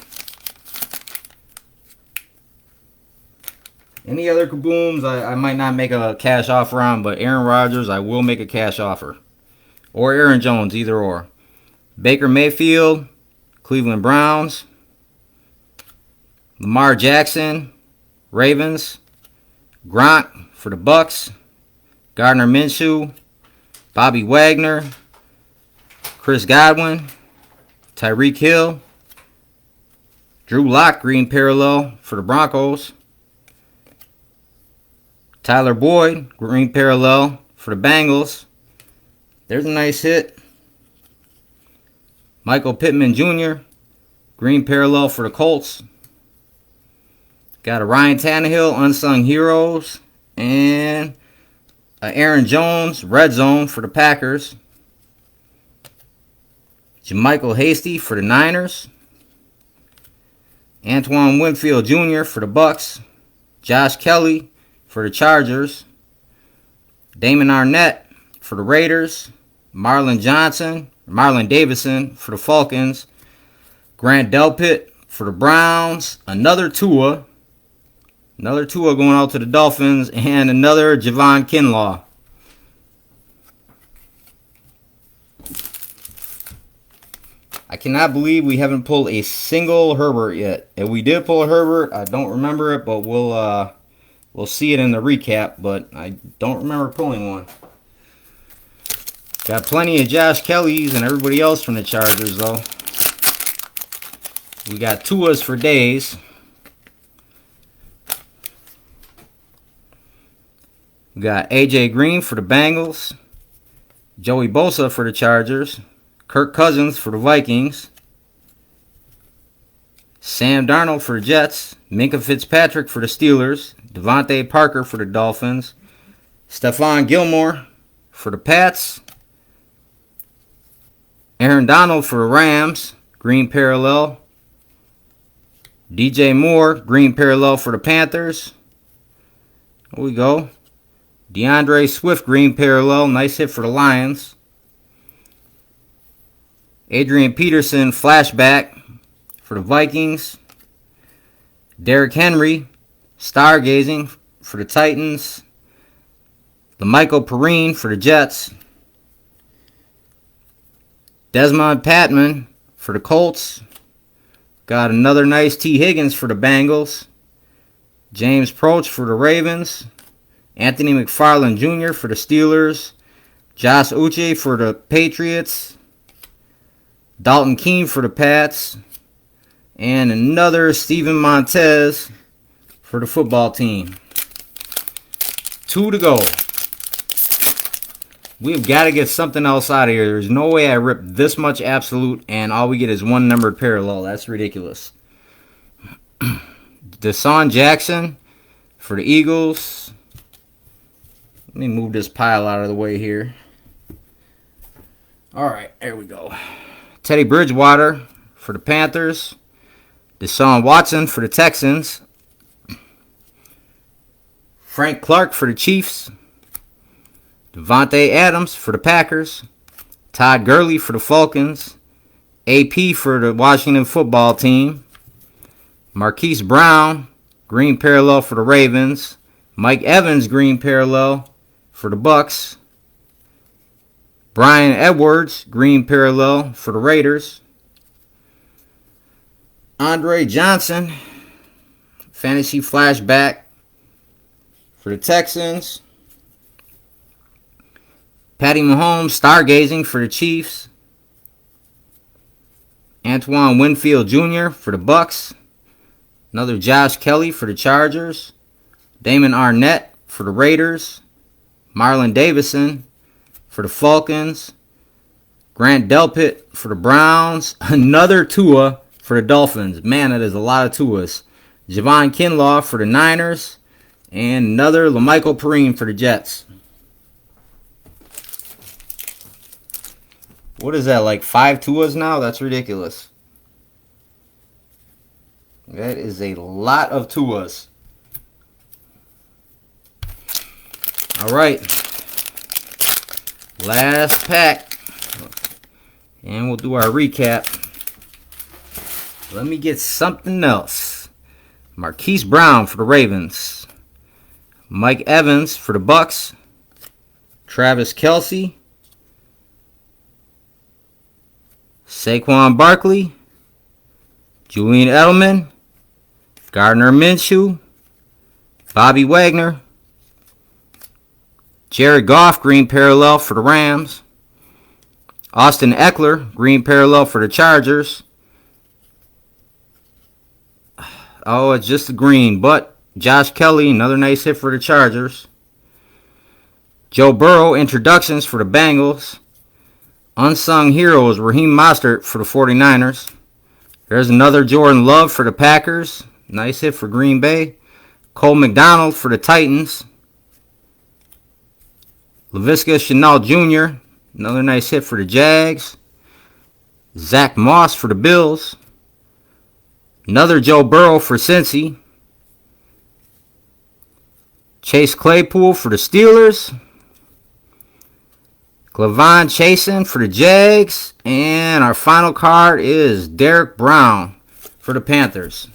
Any other Kabooms, I might not make a cash offer on, but Aaron Rodgers, I will make a cash offer. Or Aaron Jones, either or. Baker Mayfield, Cleveland Browns. Lamar Jackson, Ravens. Gronk for the Bucks. Gardner Minshew, Bobby Wagner, Chris Godwin, Tyreek Hill, Drew Lock green parallel for the Broncos, Tyler Boyd green parallel for the Bengals. There's a nice hit. Michael Pittman Jr., green parallel for the Colts. Got a Ryan Tannehill, Unsung Heroes, and Aaron Jones, red zone for the Packers. JaMychal Hasty for the Niners. Antoine Winfield Jr. for the Bucks. Josh Kelly, for the Chargers. Damon Arnett for the Raiders. Marlon Davidson for the Falcons. Grant Delpit for the Browns. Another Tua going out to the Dolphins. And another Javon Kinlaw. I cannot believe we haven't pulled a single Herbert yet. If we did pull a Herbert, I don't remember it, but we'll see it in the recap. But I don't remember pulling one. Got plenty of Josh Kellys and everybody else from the Chargers, though. We got Tuas for days. We got AJ Green for the Bengals. Joey Bosa for the Chargers. Kirk Cousins for the Vikings. Sam Darnold for the Jets. Minka Fitzpatrick for the Steelers. Devontae Parker for the Dolphins. Stephon Gilmore for the Pats. Aaron Donald for the Rams. Green parallel. DJ Moore. Green parallel for the Panthers. There we go. DeAndre Swift. Green parallel. Nice hit for the Lions. Adrian Peterson, flashback for the Vikings. Derrick Henry, stargazing for the Titans. LaMichael Perrine for the Jets. Desmond Patman for the Colts. Got another nice T. Higgins for the Bengals. James Proch for the Ravens. Anthony McFarland Jr. for the Steelers. Josh Uche for the Patriots. Dalton Keene for the Pats. And another Steven Montez for the football team. 2 to go. We've got to get something else out of here. There's no way I rip this much absolute and all we get is one numbered parallel. That's ridiculous. Deshaun Jackson for the Eagles. Let me move this pile out of the way here. All right, there we go. Teddy Bridgewater for the Panthers. Deshaun Watson for the Texans. Frank Clark for the Chiefs. Devontae Adams for the Packers. Todd Gurley for the Falcons. AP for the Washington football team. Marquise Brown, green parallel for the Ravens. Mike Evans, green parallel for the Bucks. Brian Edwards, green parallel for the Raiders. Andre Johnson, fantasy flashback for the Texans. Patty Mahomes, stargazing for the Chiefs. Antoine Winfield Jr. for the Bucks. Another Josh Kelly for the Chargers. Damon Arnett for the Raiders. Marlon Davidson for the Falcons. Grant Delpit for the Browns. Another Tua for the Dolphins. Man, that is a lot of Tuas. Javon Kinlaw for the Niners. And another LaMichael Perrine for the Jets. What is that, like 5 Tuas now? That's ridiculous. That is a lot of Tuas. All right. Last pack. And we'll do our recap. Let me get something else. Marquise Brown for the Ravens. Mike Evans for the Bucks. Travis Kelce. Saquon Barkley. Julian Edelman. Gardner Minshew. Bobby Wagner. Jared Goff, green parallel for the Rams. Austin Eckler, green parallel for the Chargers. Oh, it's just the green, but Josh Kelly, another nice hit for the Chargers. Joe Burrow, introductions for the Bengals. Unsung heroes, Raheem Mostert for the 49ers. There's another Jordan Love for the Packers. Nice hit for Green Bay. Cole McDonald for the Titans. Laviska Shenault Jr., another nice hit for the Jags. Zach Moss for the Bills. Another Joe Burrow for Cincy. Chase Claypool for the Steelers. Clavon Chasen for the Jags. And our final card is Derek Brown for the Panthers.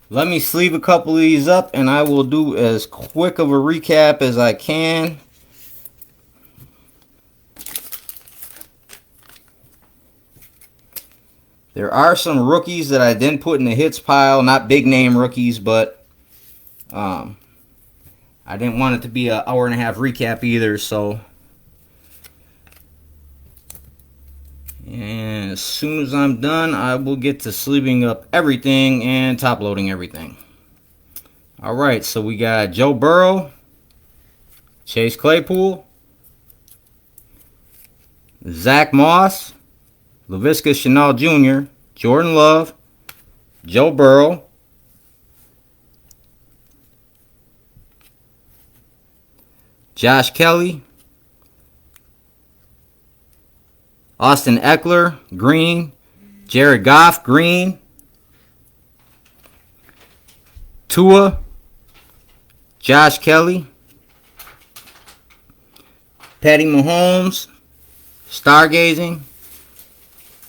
Let me sleeve a couple of these up and I will do as quick of a recap as I can. There are some rookies that I didn't put in the hits pile. Not big name rookies, but I didn't want it to be an hour and a half recap either, so. And as soon as I'm done, I will get to sleeving up everything and top loading everything. Alright, so we got Joe Burrow, Chase Claypool, Zach Moss, Laviska Shenault Jr., Jordan Love, Joe Burrow, Josh Kelly, Austin Eckler, green, Jared Goff, green, Tua, Josh Kelly, Patty Mahomes, stargazing,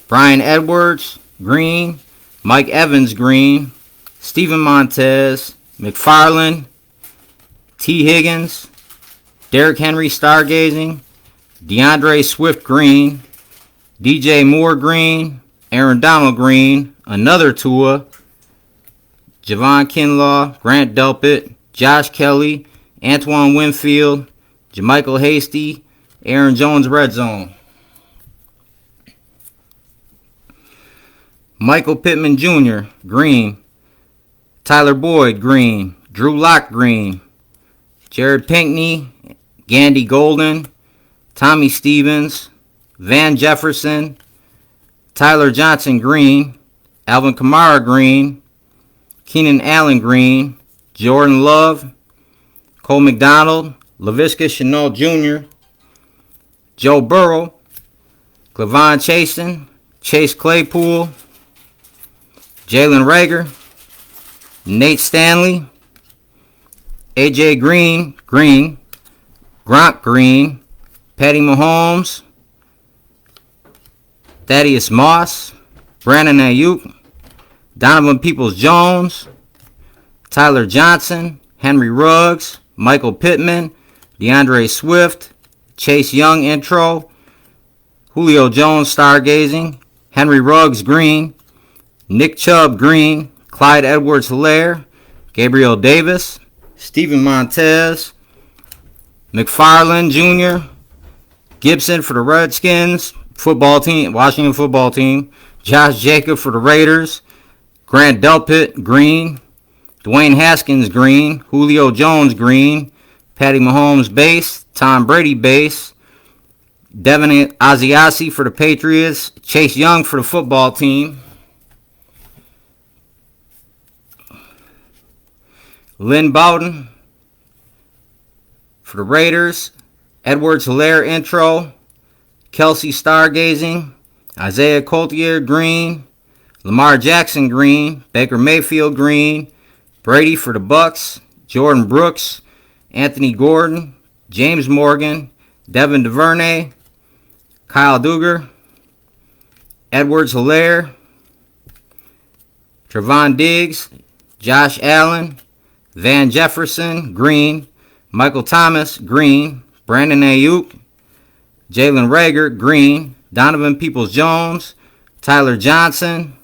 Brian Edwards, green, Mike Evans, green, Steven Montez, McFarland, T. Higgins, Derrick Henry, stargazing, DeAndre Swift, green, DJ Moore, green, Aaron Donald, green, another Tua, Javon Kinlaw, Grant Delpit, Josh Kelly, Antoine Winfield, JaMychal Hasty, Aaron Jones, red zone. Michael Pittman Jr., green, Tyler Boyd, green, Drew Lock, green, Jared Pinkney, Gandy Golden, Tommy Stevens, Van Jefferson, Tyler Johnson, green, Alvin Kamara, green, Keenan Allen, green, Jordan Love, Cole McDonald, Laviska Shenault Jr., Joe Burrow, Clavon Chasen, Chase Claypool, Jalen Reagor, Nate Stanley, AJ Green, green, Gronk, green, Patty Mahomes, Thaddeus Moss, Brandon Ayuk, Donovan Peoples-Jones, Tyler Johnson, Henry Ruggs, Michael Pittman, DeAndre Swift, Chase Young intro, Julio Jones stargazing, Henry Ruggs green, Nick Chubb green, Clyde Edwards-Helaire, Gabriel Davis, Steven Montez, McFarland Jr., Gibson for the Redskins, football team, Washington football team, Josh Jacob for the Raiders, Grant Delpit green, Dwayne Haskins green, Julio Jones green, Patty Mahomes base, Tom Brady base, Devin Asiasi for the Patriots, Chase Young for the football team, Lynn Bowden for the Raiders, Edwards-Helaire intro, Kelsey stargazing, Isaiah Coulter green, Lamar Jackson green, Baker Mayfield green, Brady for the Bucks, Jordan Brooks, Anthony Gordon, James Morgan, Devin DuVernay, Kyle Duggar, Edwards-Helaire, Trevon Diggs, Josh Allen, Van Jefferson, green, Michael Thomas, green, Brandon Ayuk, Jalen Reagor, green, Donovan Peoples-Jones, Tyler Johnson,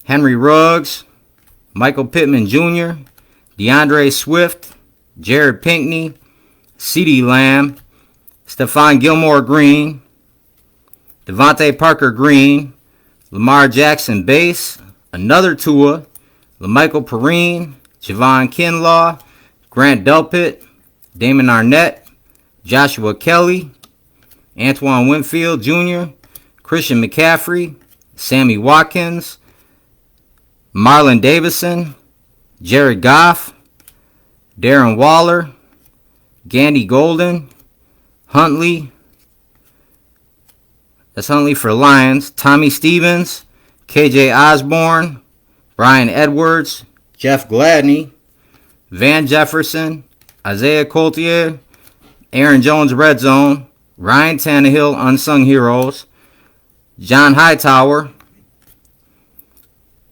Henry Ruggs, Michael Pittman Jr., DeAndre Swift, Jared Pinkney, CeeDee Lamb, Stephon Gilmore, green, Devontae Parker, green, Lamar Jackson base, another Tua, LaMichael Perrine, Javon Kinlaw, Grant Delpit, Damon Arnett, Joshua Kelly, Antoine Winfield Jr., Christian McCaffrey, Sammy Watkins, Marlon Davison, Jared Goff, Darren Waller, Gandy Golden, Huntley, that's Huntley for the Lions, Tommy Stevens, KJ Osborne, Brian Edwards, Jeff Gladney, Van Jefferson, Isaiah Coulter, Aaron Jones Red Zone, Ryan Tannehill Unsung Heroes, John Hightower,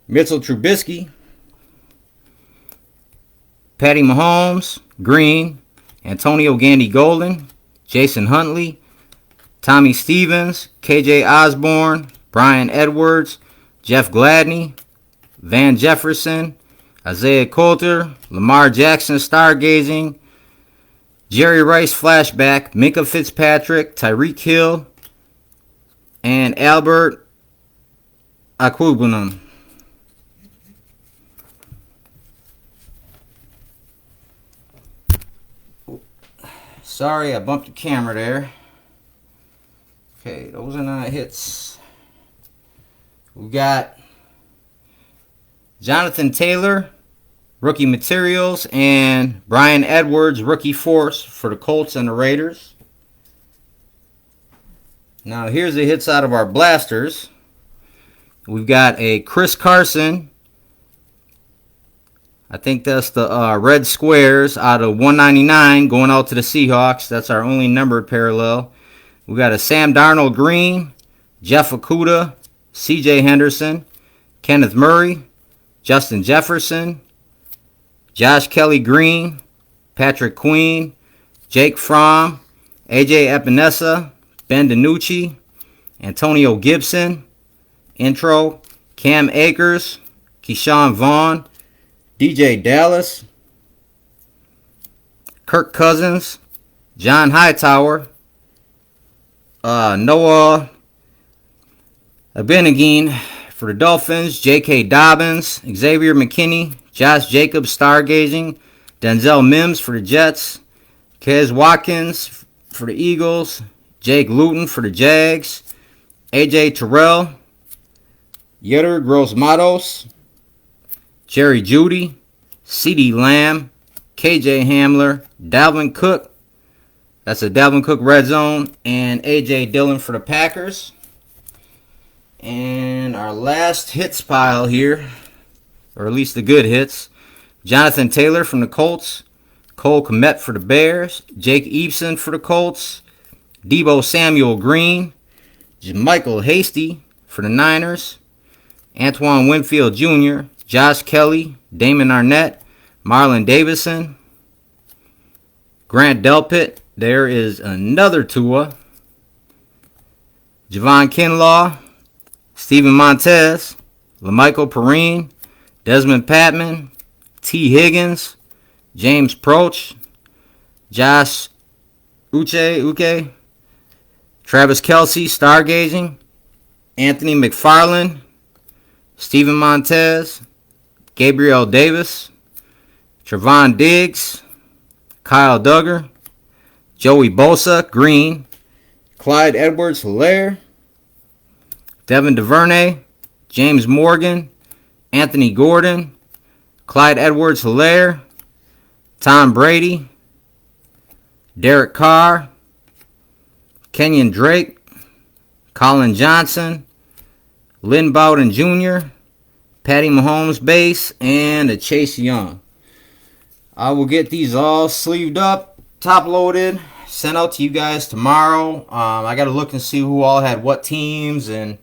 Mitchell Trubisky, Patty Mahomes, Green, Antonio Gandy Golden, Jason Huntley, Tommy Stevens, KJ Osborne, Brian Edwards, Jeff Gladney, Van Jefferson, Isaiah Coulter, Lamar Jackson Stargazing, Jerry Rice Flashback, Minka Fitzpatrick, Tyreek Hill, and Albert Aquibunum. Sorry, I bumped the camera there. Okay, those are not hits. We got Jonathan Taylor, rookie materials, and Brian Edwards, rookie force for the Colts and the Raiders. Now here's the hits out of our blasters. We've got a Chris Carson. I think that's the red squares out of 199 going out to the Seahawks. That's our only numbered parallel. We got a Sam Darnold green, Jeff Okudah, C.J. Henderson, Kenneth Murray, Justin Jefferson, Josh Kelly green, Patrick Queen, Jake Fromm, A.J. Epinesa, Ben DiNucci, Antonio Gibson, intro, Cam Akers, Keyshawn Vaughn, DJ Dallas, Kirk Cousins, John Hightower, Noah Abenigine for the Dolphins, J.K. Dobbins, Xavier McKinney, Josh Jacobs Stargazing, Denzel Mims for the Jets, Kez Watkins for the Eagles, Jake Luton for the Jags, A.J. Terrell, Yetur Gross-Matos, Jerry Jeudy, CeeDee Lamb, KJ Hamler, Dalvin Cook. That's a Dalvin Cook red zone. And A.J. Dillon for the Packers. And our last hits pile here, or at least the good hits. Jonathan Taylor from the Colts. Cole Kmet for the Bears. Jake Eason for the Colts. Deebo Samuel Green. JaMycal Hasty for the Niners. Antoine Winfield Jr., Josh Kelly, Damon Arnett, Marlon Davison, Grant Delpit. There is another Tua. Javon Kinlaw, Steven Montez, LaMichael Perrine, Desmond Patman, T. Higgins, James Proch, Josh Uche, Travis Kelce, Stargazing, Anthony McFarland, Steven Montez, Gabriel Davis, Trevon Diggs, Kyle Duggar, Joey Bosa, Green, Clyde Edwards-Helaire, Devin DuVernay, James Morgan, Anthony Gordon, Clyde Edwards-Helaire, Tom Brady, Derek Carr, Kenyon Drake, Colin Johnson, Lynn Bowden Jr., Patty Mahomes base, and a Chase Young. I will get these all sleeved up, top loaded, sent out to you guys tomorrow. I got to look and see who all had what teams, and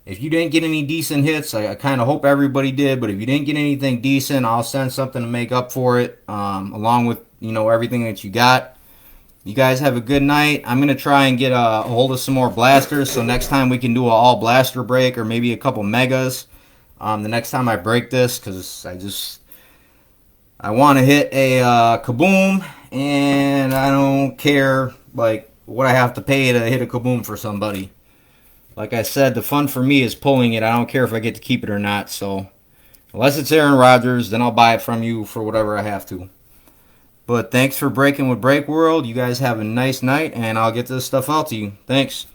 if you didn't get any decent hits, I kind of hope everybody did, but if you didn't get anything decent, I'll send something to make up for it, along with, everything that you got. You guys have a good night. I'm going to try and get a hold of some more blasters, so next time we can do an all blaster break, or maybe a couple megas, the next time I break this, because I want to hit a Kaboom, and I don't care what I have to pay to hit a Kaboom for somebody. Like I said, the fun for me is pulling it. I don't care if I get to keep it or not. So unless it's Aaron Rodgers, then I'll buy it from you for whatever I have to. But thanks for breaking with Break World. You guys have a nice night, and I'll get this stuff out to you. Thanks.